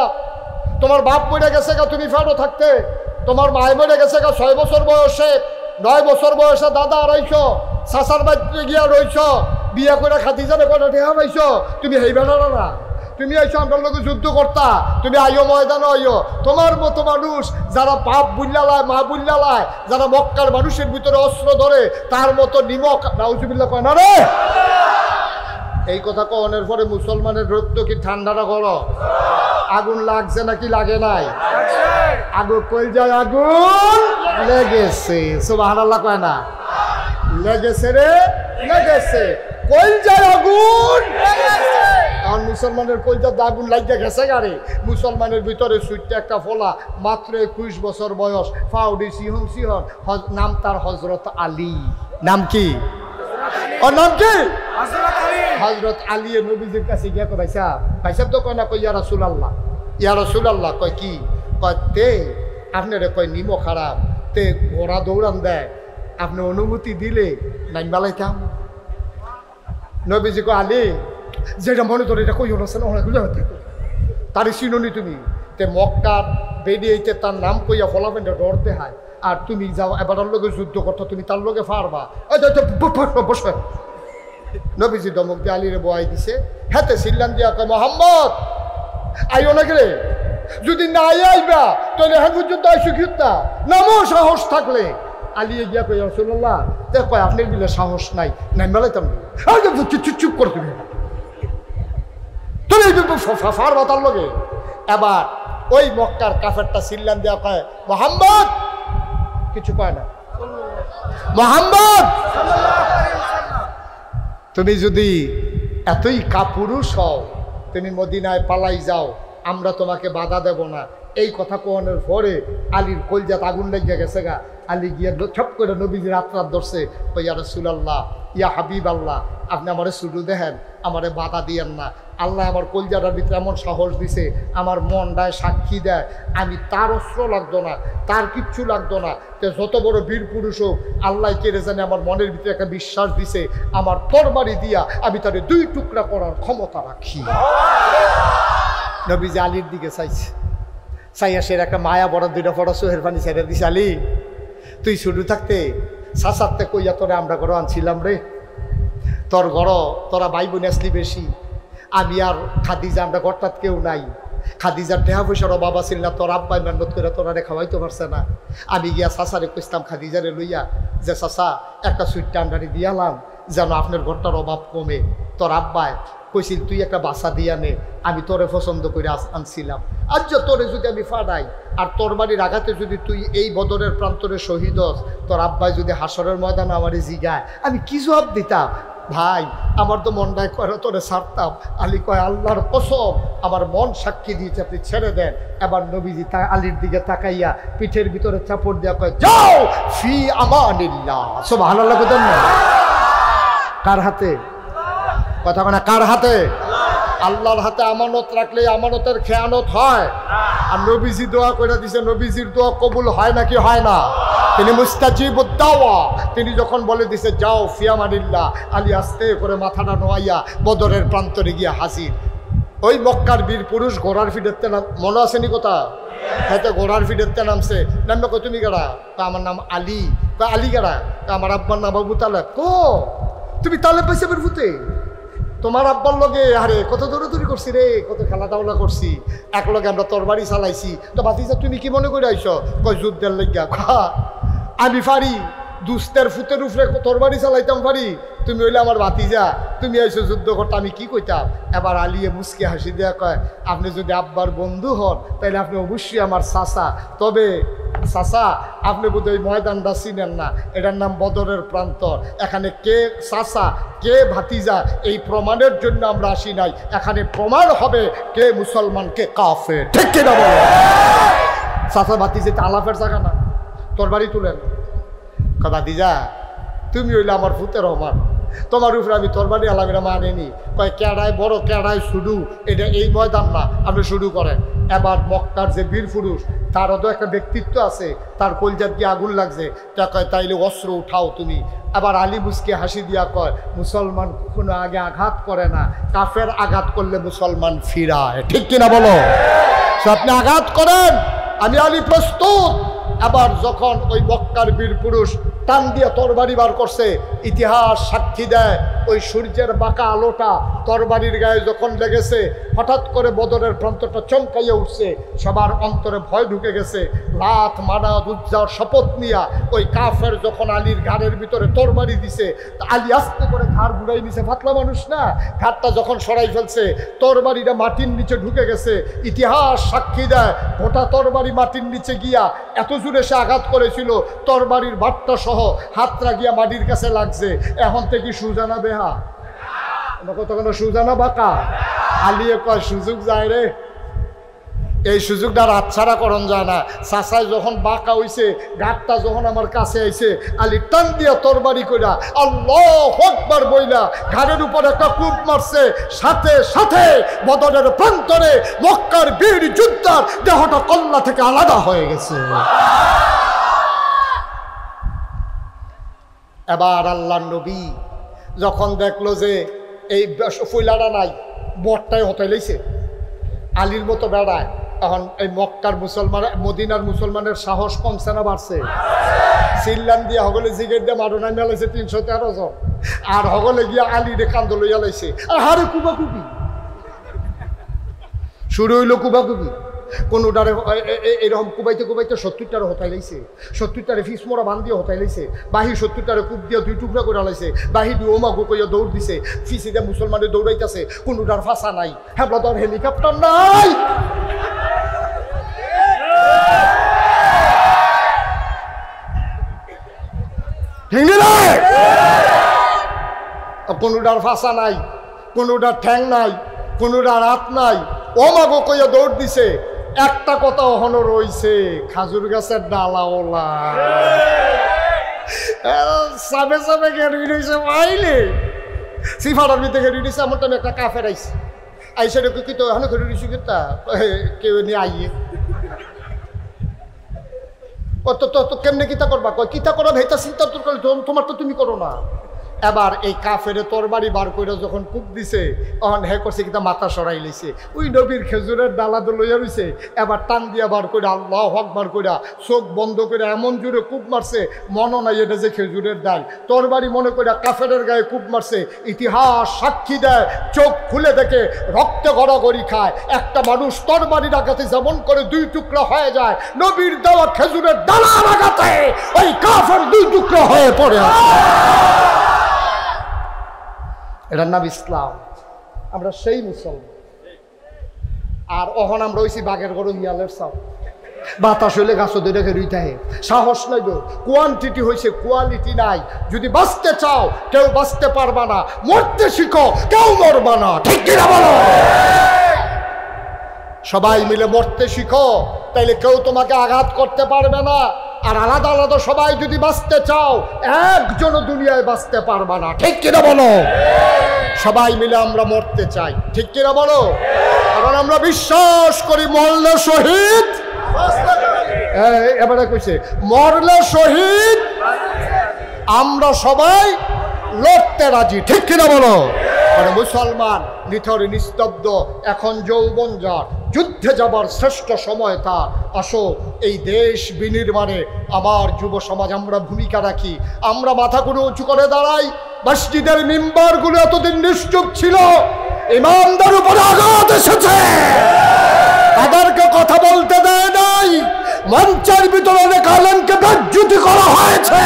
তোমার বাপ মরে গেছে গা তুমি ফেরো থাকতে তোমার মায় মরে গেছে গা ৬ বছর বয়সে ৯ বছর বয়সে দাদা রইছ চাচার বাড়িতে গিয়া রইছ বিয়া করে খাদিজারে কটা ঠেহা পাইছ তুমি হেইবে না তুমি আইসো আমার লোক যুদ্ধ করতা তুমি আইও ময়দান আইও তোমার মতো মানুষ যারা পাপ বুল্লালায় মা বুল্লালায় যারা মক্কার মানুষের ভিতরে অস্ত্র ধরে তার মতো নিমক নাউজুবিল্লাহ কয় না রে এই কথা কনের পরে মুসলমানের রক্ত কি ঠান্ডাটা গরম আগুন লাগছে নাকি লাগে নাই আগুন কই যায় আগুন লেগেছে সুবহানাল্লাহ কয় না লেগেছে রে লেগেছে কই যায় আগুন লেগেছে আর মুসলমানের কইটা আগুন লাগিয়া গেছে গাড়ি মুসলমানের ভিতরে সুইটটা একটা ফোলা মাত্র ২১ বছর বয়স ফাউডি সিহন সিহন নাম তার হযরত আলী নাম কি ও নাম কি হযরত আলী নবীজির কাছে গিয়া কই ভাইসা তো কয় না কই ইয়া রাসূলুল্লাহ কয় কি কয় তে আপনারে কয় নিমো খারাপ তে ঘোড়া দৌড়ান দেয় আপনি অনুমতি দিলে নাইম বালাইতাম নবীজি কয় আলী যেটা মনে তোর এটা কই হচ্ছে না অনেকগুলো হতে তারই চিনুনি তুমি তে মক্কার বেরিয়েতে তার নাম কইয়া ফলাফেনটা ডরতে হয় আর তুমি যাও এবার লোকে যুদ্ধ করতো তুমি তার লোকে পারবা বসে নবীজি দমক দিয়ে আলীরে বয়াই দিছে হাতে সিল্লান দিয়া কয় মুহাম্মদ আইও না গেলে যদি না আইবা তাহলে হ্যাঁ পর্যন্ত আইসু কিতা নামও সাহস থাকলে আলিয়ে গিয়া কই রাসূলুল্লাহ তে কয় আপনার দিলে সাহস নাই নাই মেলাইতাম চুপ করে তুমি ফার বাতার লগে এবার ওই মক্কার কাফেরটা সিল্লান দেওয়া কয় মুহাম্মদ কিছু কয় না মুহাম্মদ তুমি যদি এতই কাপুরুষ হও তুমি মদিনায় পালাই যাও আমরা তোমাকে বাধা দেব না এই কথা কোনের পরে আলীর কলজাত আগুন লেগে গেছে গা আলী গিয়া ছপ করে নবীজির রাত ধরছে ইয়া রাসূলুল্লাহ ইয়া হাবিব আল্লাহ আপনি আমারে শুরু দেখেন আমারে বাধা দিয়েন না আল্লাহ আমার কলজাটার ভিতরে এমন সাহস দিছে আমার মনটায় সাক্ষী দেয় আমি তার অস্ত্র লাগতো না তার কিচ্ছু লাগতো না তো যত বড় বীর পুরুষ হোক আল্লাহ কেড়ে জানে আমার মনের ভিতরে একটা বিশ্বাস দিছে আমার তরবারি দিয়া আমি তারে 2 টুকরা করার ক্ষমতা রাখি নবীজি আলীর দিকে চাইছে চাইয়া সে একটা মায়া বড় 2টা বড় সোহের পানি ছেড়ে দিছে আলী তুই শুরু থাকতে সাসাতে কইয়া তোরে আমরা করে আনছিলাম রে তোর ঘর তোরা ভাই বোন আসলি বেশি, আমি আর খাদিজা আমরা ঘরটাত কেউ নাই। খাদিজার টেহা পয়সার বাবা ছিল না, তোর আব্বাই মেহনত করে তোরারে খাওয়াইতে পারছে না। আমি গিয়া চাচারে কইতাম খাদিজারে লইয়া যে চাচা একটা সুইটটা আন্ডারি দিয়ালাম যেন আপনার ঘরটার অভাব কমে। তোর আব্বাই কইছিল তুই একটা বাসা দিয়া নে, আমি তোরে পছন্দ করে আনছিলাম। আজ তোরে যদি আমি ফাড়াই আর তোর বাড়ির আঘাতে যদি তুই এই বদরের প্রান্তরে শহীদ হস, তোর আব্বাই যদি হাসরের ময়দান আমারে জিগায় আমি কি জবাব দিতাম? ভাই আমার তো মনটাই কয় তোরে ছাড়তাম। আলী কয় আল্লাহর কসম আমার মন সাক্ষী দিয়েছে আপনি ছেড়ে দেন। এবার নবীজি আলীর দিকে তাকাইয়া পিঠের ভিতরে চাপড় দিয়া কয় যাও ফি আমানিল্লাহ। সুবহানাল্লাহ বলেন না? কার হাতে কথা বলে? কার হাতে? আল্লাহর হাতে আমানত রাখলে আমানতের খেয়ানত হয়। আর নবীজি দোয়া করে দিছে, নবীজির দোয়া কবুল হয় নাকি হয় না? তিনি মুস্তাজিবুদ দাওয়া। তিনি যখন বলে দিছে যাও ফি আমানিল্লাহ, আলী আস্তে করে মাথাটা নোয়াইয়া বদরের প্রান্তরে গিয়ে হাজির। ওই মক্কার বীর পুরুষ ঘোড়ার ফিডেতে নাম, মনে আসেনি কথা? হয়তো ঘোড়ার ফিডেতে নামছে। নামবে কো তুমি গাড়া? আমার নাম আলী। আলী গাড়া? আমার আব্বার নাম আবু তালেব। কো তুমি তালেব পাইছে বের ভূতে? তোমার আব্বার লগে আরে কত দৌড়াদৌড়ি করছি রে, কত খেলা দাওলা করছি, এক লগে আমরা তরবারি চালাইছি। তো বাতিজা তুমি কি মনে করে আইস? কয় যুদ্ধের লেগা। আমি পারি দুস্তের ফুতের উপরে তরবারি চালাইতাম পারি, তুমি হইলে আমার ভাতিজা, তুমি আইসো যুদ্ধ করতে, আমি কি কইতাম? এবার আলিয়ে মুসকে হাসি দেয়া কয় আপনি যদি আব্বার বন্ধু হন তাহলে আপনি অবশ্যই আমার চাচা। তবে চাচা আপনি বোধ হয় ময়দানটা চিনেন না, এটার নাম বদরের প্রান্তর। এখানে কে চাচা কে ভাতিজা এই প্রমাণের জন্য আমরা আসি নাই। এখানে প্রমাণ হবে কে মুসলমান কে কাফের। ঠিক কিনা বলো? চাচা ভাতিজা আলাপের জায়গা না, তরবারি তুলেন। ভাতিজা তুমি হইলে আমার ভূতের রহমান, তোমার উপরে আমি তরবারি আলামিরা মানেনি। কয় কেড়ায় বড় কেড়ায় শুরু, এটা এই ময়দান না, আপনি শুরু করেন। এবার মক্কার যে বীর পুরুষ তারও তো একটা ব্যক্তিত্ব আছে, তার কলজাত গিয়ে আগুন লাগছে। তা কয় তাইলে অস্ত্র উঠাও তুমি। আবার আলী মুসকে হাসি দিয়া কয় মুসলমান কখনো আগে আঘাত করে না, কাফের আঘাত করলে মুসলমান ফিরায়। ঠিক কিনা বলো? আপনি আঘাত করেন, আমি আলী প্রস্তুত। আবার যখন ওই মক্কার বীর পুরুষ টান দিয়ে তরবারি বার করছে, ইতিহাস সাক্ষী দেয় ওই সূর্যের বাঁকা আলোটা তরবারির গায়ে যখন লেগেছে, হঠাৎ করে বদরের প্রান্তটা চমকাইয়া উঠছে। সবার অন্তরে ভয় ঢুকে গেছে। লাত মানাত উজ্জার শপথ নিয়া ওই কাফের যখন আলীর ঘাড়ের ভিতরে তরবারি দিছে, আলী আস্তে করে ঘাড় ঘুরাই নিছে, পাতলা মানুষ না, ঘাড়টা যখন সরাই ফেলছে তরবারিটা মাটির নিচে ঢুকে গেছে। ইতিহাস সাক্ষী দেয় গোটা তরবারি মাটির নিচে গিয়া এত জোরে সে আঘাত করেছিল, তরবারির বাটটা সহ হাতটা গিয়া মাটির কাছে লাগছে। এখন থেকে সুজানা বেহা কতক্ষণ সুজানা বাঁকা। আলিয়ে কয় সুযোগ যায় রে, এই সুযোগটা হাতছাড়া করন যায় না। চাচাই যখন বাঁকা হইছে, ঘাটটা যখন আমার কাছে আইছে, আলী টান দিয়া তরবারি কইরা আল্লাহু আকবার বইলা ঘাড়ের উপর একটা কূপ মারছে। সাথে সাথে বদরের প্রান্তরে মক্কার বীর যোদ্ধার দেহটা কল্লা থেকে আলাদা হয়ে গেছে। এবার আল্লাহর নবী যখন দেখলো যে এই ফুলাটা নাই, বটটাই হতাই লাইছে, আলীর মতো বেড়ায়, এখন এই মক্কার মুসলমান মদিনার মুসলমানের সাহস কমছে না বাড়ছে? সিল্লান দিয়া হগলে জিগের দিয়ে মারোনা মেলাইছে 313 জন, আর হগলে গিয়া আলীরে কান্দ লইয়া লাইছে। আর হারে কুবাকুবি শুরু হইল, কুবাকুবি। কোনোটারে এরকম কুবাইতে কুবাইতে 70টারে হতাই লাইছে, 70টারে ফিস মোড়া বান দিয়ে হতাই লাইছে, বাহি 70টারে কূপ দিয়ে 2 টুকরা করে লাইছে, বাহি দিয়ে ওমাগো কইয়া দৌড় দিছে, ফিসে দিয়ে মুসলমানের দৌড়াইতেছে। কোনোটার ফাঁসা নাই, হ্যাবলাদার হেলিকপ্টার নাই। কোনোটার ফাঁসা নাই, কোনোটার ঠ্যাং নাই, কোনোটার হাত নাই, ওমাগো কইয়া দৌড় দিছে। একটা কথা ওখানে রইছে, খাজুর গাছের ডালাওলা সাবে সাবে গেড়ি রয়েছে মাইলে সিফাটার ভিতরে গেড়ি রয়েছে। এমন টাইমে একটা কাফের আইছে, আইসে রেখে কি তো এখানে গেড়ি রয়েছে কিতা কেউ নিয়ে আইয়ে তো কেমনে কিতা করবা? কয় কিতা করা ভেতা চিন্তা তোর তোমার তো তুমি করো না। এবার এই কাফেরে তরবারি বার করে যখন কূপ দিছে তখন হে করছে কিনা মাথা সরাই লইছে ওই নবীর খেজুরের ডালা তো লইয়া রইছে এবার টান দিয়া বার করে আল্লাহু আকবার কইরা চোখ বন্ধ করে এমন জোরে কূপ মারছে মনে নাই এটা যে খেজুরের ডাল তরবারি মনে করে কাফেরের গায়ে কূপ মারছে ইতিহাস সাক্ষী দেয় চোখ খুলে দেখে রক্তে গড়াগড়ি খায় একটা মানুষ তরবারি ডাকাতে যেমন করে দুই টুকরা হয়ে যায় নবীর দেওয়া খেজুরের ডালা লাগাতে ওই কাফের দুই টুকরা হয়ে পড়ে আছে এটার নাম ইসলাম আমরা সেই মুসলমান আর অহন আমরা হইছি বাঘের গরু হিয়ালের সাপ বাতাস হইলে গাছও ধরে রইতে সাহস নাই গো কোয়ান্টিটি হয়েছে কোয়ালিটি নাই যদি বাঁচতে চাও কেউ বাঁচতে পারবা না মরতে শিখো কেউ মরবা না ঠিক কিনা বলো সবাই মিলে মরতে শিখো তাইলে কেউ তোমাকে আঘাত করতে পারবে না আর আলাদা আলাদা সবাই যদি বাঁচতে চাও একজনও দুনিয়ায় বাঁচতে পারবা না ঠিক কিনা বলো সবাই মিলে আমরা মরতে চাই ঠিক কিনা বলো কারণ আমরা বিশ্বাস করি মরলে শহীদ এবারে কইছে মরলে শহীদ আমরা সবাই লড়তে রাজি ঠিক কিনা বলো আর মুসলমান নিথরে নিস্তব্ধ এখন যৌবন যার যুদ্ধে যাবার শ্রেষ্ঠ সময় তার আসো এই দেশ বিনির্মাণে আমার যুব সমাজ আমরা ভূমিকা রাখি আমরা মাথাগুলো উঁচু করে দাঁড়াই মসজিদের মিম্বারগুলো এতদিন নিশ্চুপ ছিল ইমামদের উপরে আঘাত এসেছে তাদেরকে কথা বলতে দেয় নাই মঞ্চের ভিতরে অনেক আলেমকে বেজ্জতি করা হয়েছে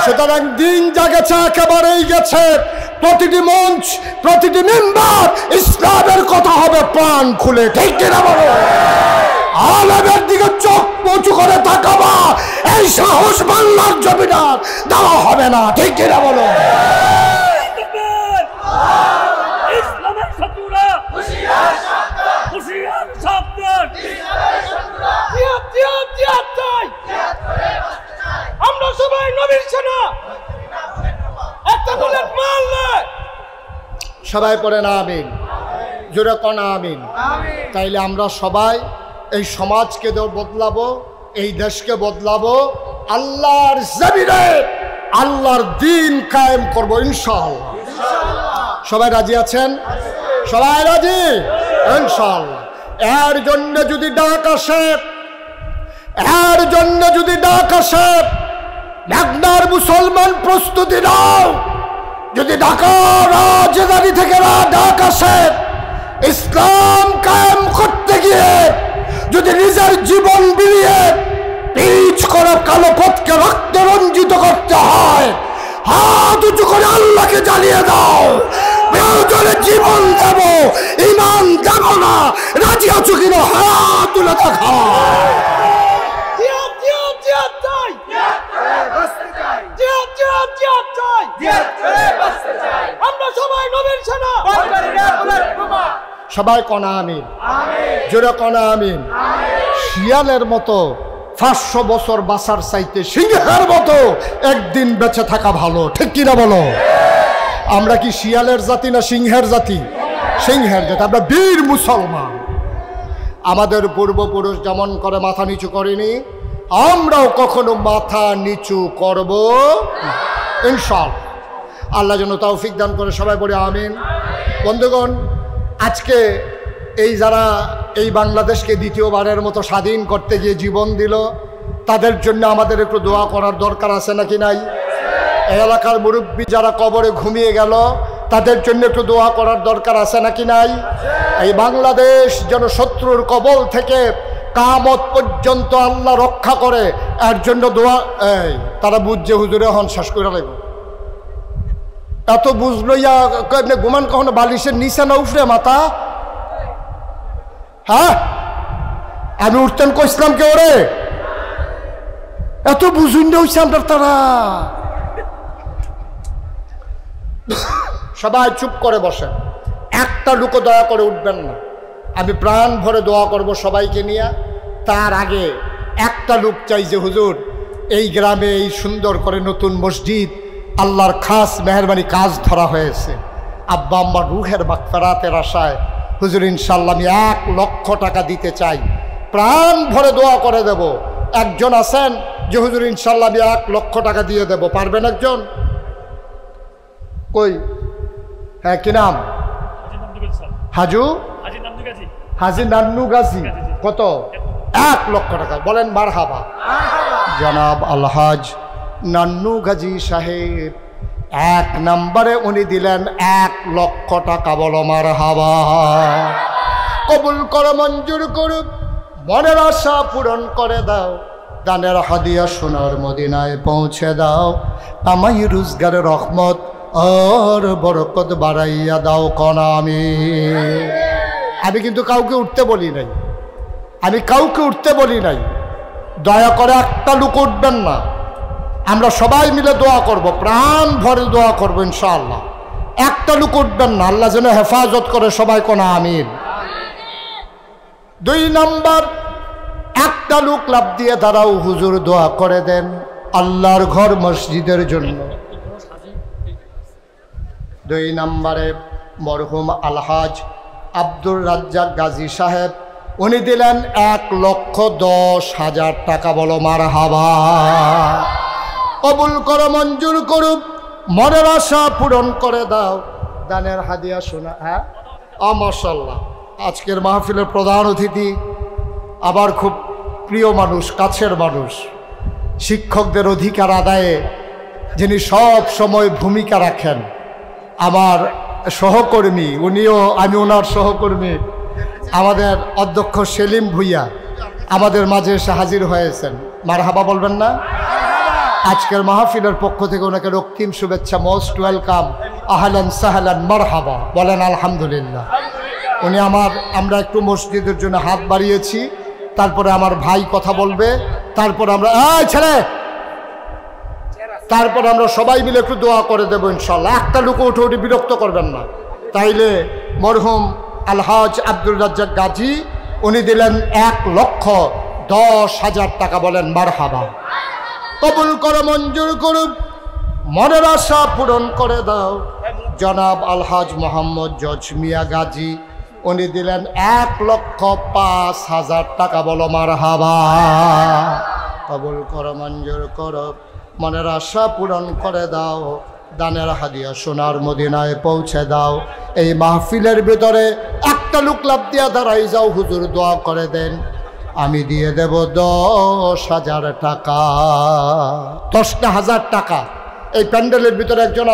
সুতরাং দিন জাগেছে একেবারেই গেছে প্রতিটি মঞ্চ প্রতিটি মেম্বার ইসলামের কথা হবে প্রাণ খুলে ঠিক কিনা বলো আলেমের দিকে চোখ উঁচু করে তাকাবা এই সাহস বাংলার জমিদার দেওয়া হবে না ঠিক কিনা বলো ইসলামের শত্রুরা হুঁশিয়ার সাবধান আমরা সবাই নবীর সেনা একটা বুলেট মারলে সবাই পড়েন আমিন জোরে কোন আমিন তাইলে আমরা সবাই এই সমাজকে বদলাবো এই দেশকে বদলাবো আল্লাহর জমিনে আল্লাহর দ্বীন কায়েম করবো ইনশাআল্লাহ সবাই রাজি আছেন সবাই রাজি ইনশাআল্লাহ এর জন্য যদি ডাক আসে ঢাকার মুসলমান প্রস্তুতি নাও যদি ঢাকা রাজধানী থেকে ডাক আসে ইসলাম কায়েম করতে গিয়ে যদি নিজের জীবন বিলিয়ে পিচ করা কালো পথকে রক্তে রঞ্জিত করতে হয় হাত উঁচু করে আল্লাহকে জ্বালিয়ে দাও প্রয়োজনে জীবন দেব ঈমান দেব না রাজি আছো কিনা হাত তুলে দেখাও আমরা সবাই নবীর সেনা সবাই কনা আমিন জোরে কনা আমিন শিয়ালের মতো 500 বছর বাঁচার চাইতে সিংহের মতো একদিন বেঁচে থাকা ভালো ঠিক কিনা বলো আমরা কি শিয়ালের জাতি না সিংহের জাতি সিংহের জাতি আমরা বীর মুসলমান আমাদের পূর্বপুরুষ যেমন করে মাথা নিচু করেনি আমরাও কখনো মাথা নিচু করব ইনশাআল্লাহ আল্লাহ যেন তৌফিক দান করে সবাই বলে আমিন বন্ধুগণ আজকে এই যারা এই বাংলাদেশকে দ্বিতীয়বারের মতো স্বাধীন করতে গিয়ে জীবন দিল তাদের জন্য আমাদের একটু দোয়া করার দরকার আছে নাকি নাই এই এলাকার মুরব্বী যারা কবরে ঘুমিয়ে গেল তাদের জন্য একটু দোয়া করার দরকার আছে নাকি নাই এই বাংলাদেশ যেন শত্রুর কবল থেকে কিয়ামত পর্যন্ত আল্লাহ রক্ষা করে এর জন্য দোয়া তারা বুঝছে হুজুরে হন শেষ করে লাগব এত বুঝলো ইয়া ঘুমান কখনো বালিশের নিচে না উঠরে মাথা হ্যাঁ আমি উঠতেন কইসলাম কে ওরে এত বুঝুন হইছে আমরা তারা সবাই চুপ করে বসেন একটা লোক দয়া করে উঠবেন না আমি প্রাণ ভরে দোয়া করব সবাইকে নিয়ে তার আগে একটা লোক চাই যে হুজুর এই গ্রামে এই সুন্দর করে নতুন মসজিদ আল্লাহর খাস মেহরবানি কাজ ধরা হয়েছে আব্বা আম্মার রুহের মাগফিরাতের আশায় হুজুর ইনশাআল্লাহ আমি 1 লক্ষ টাকা দিতে চাই প্রাণ ভরে দোয়া করে দেব একজন আছেন যে হুজুর ইনশাআল্লাহ আমি 1 লক্ষ টাকা দিয়ে দেব পারবেন একজন কই? হ্যাঁ, কি নাম? হাজু হাজি নান্নু গাজী। কত? 1 লক্ষ টাকা। বলেন মারহাবা। জনাব আলহাজ নান্নু গাজী সাহেব 1 নম্বরে উনি দিলেন 1 লক্ষ টাকা। বলো মারহাবা। কবুল করো, মঞ্জুর করো, মনের আশা পূরণ করে দাও, দানের হাদিয়া সোনার মদিনায় পৌঁছে দাও, আমায় রোজগারে রহমত আর বরকত বাড়াইয়া দাও কনা। আমি কিন্তু কাউকে উঠতে বলি নাই, আমি কাউকে উঠতে বলি নাই। দয়া করে একটা লোক উঠবেন না, আমরা সবাই মিলে দোয়া করব, প্রাণ ভরে দোয়া করবো ইনশাআল্লাহ। একটা লোক উঠবেন না, আল্লাহ যেন হেফাজত করে সবাই কোনা আমিন। 2 নম্বর, একটা লোক লাভ দিয়ে দাঁড়াও, হুজুর দোয়া করে দেন আল্লাহর ঘর মসজিদের জন্য। 2 নম্বরে মরহুম আলহাজ আব্দুর রাজ্জাক গাজী সাহেব, উনি দিলেন 1,10,000 টাকা। বলো মারহাবা। কবুল করো, মঞ্জুর করুক, মনের আশা পূরণ করে দাও, দানের হাদিয়া শোনা। হ্যাঁ, মাশাআল্লাহ। আজকের মাহফিলের প্রধান অতিথি আবার খুব প্রিয় মানুষ, কাছের মানুষ, শিক্ষকদের অধিকার আদায়ে যিনি সব সময় ভূমিকা রাখেন, আমার সহকর্মী, উনিও আমি ওনার সহকর্মী, আমাদের অধ্যক্ষ সেলিম ভুইয়া আমাদের মাঝে এসে হাজির হয়েছেন। মারহাবা বলবেন না? আজকের মাহফিলের পক্ষ থেকে ওনাকে রক্তিম শুভেচ্ছা, মোস্ট ওয়েলকাম, আহলান সাহলান মারহাবা। বলেন আলহামদুলিল্লাহ। উনি আমরা একটু মসজিদের জন্য হাত বাড়িয়েছি, তারপরে আমার ভাই কথা বলবে, তারপর আমরা তারপর আমরা সবাই মিলে একটু দোয়া করে দেবো ইনশাল্লাহ। একটা লোক উঠে উঠে বিরক্ত করবেন না। তাইলে মরহুম আলহাজ আব্দুর রাজ্জাক গাজী উনি দিলেন 1,10,000 টাকা। বলেন মারহাবা। কবুল করো, মঞ্জুর করুক, মনের আশা পূরণ করে দাও। জনাব আলহাজ মোহাম্মদ জজ মিয়া গাজী উনি দিলেন 1,05,000 টাকা। বলো মারহাবা। কবুল করো, মঞ্জুর করো, মনের আশা পূরণ করে দাও, দানের হাদিয়া সোনার মদিনায় পৌঁছে দাও। এই মাহফিলের ভিতরে একটা লোক লাভ দিয়া দাঁড়াই যাও, হুজুর দোয়া করে দেন, আমি দিয়ে দেব 10,000 টাকা। 10,000 টাকা। এই প্যান্ডেলের ভিতরে একজন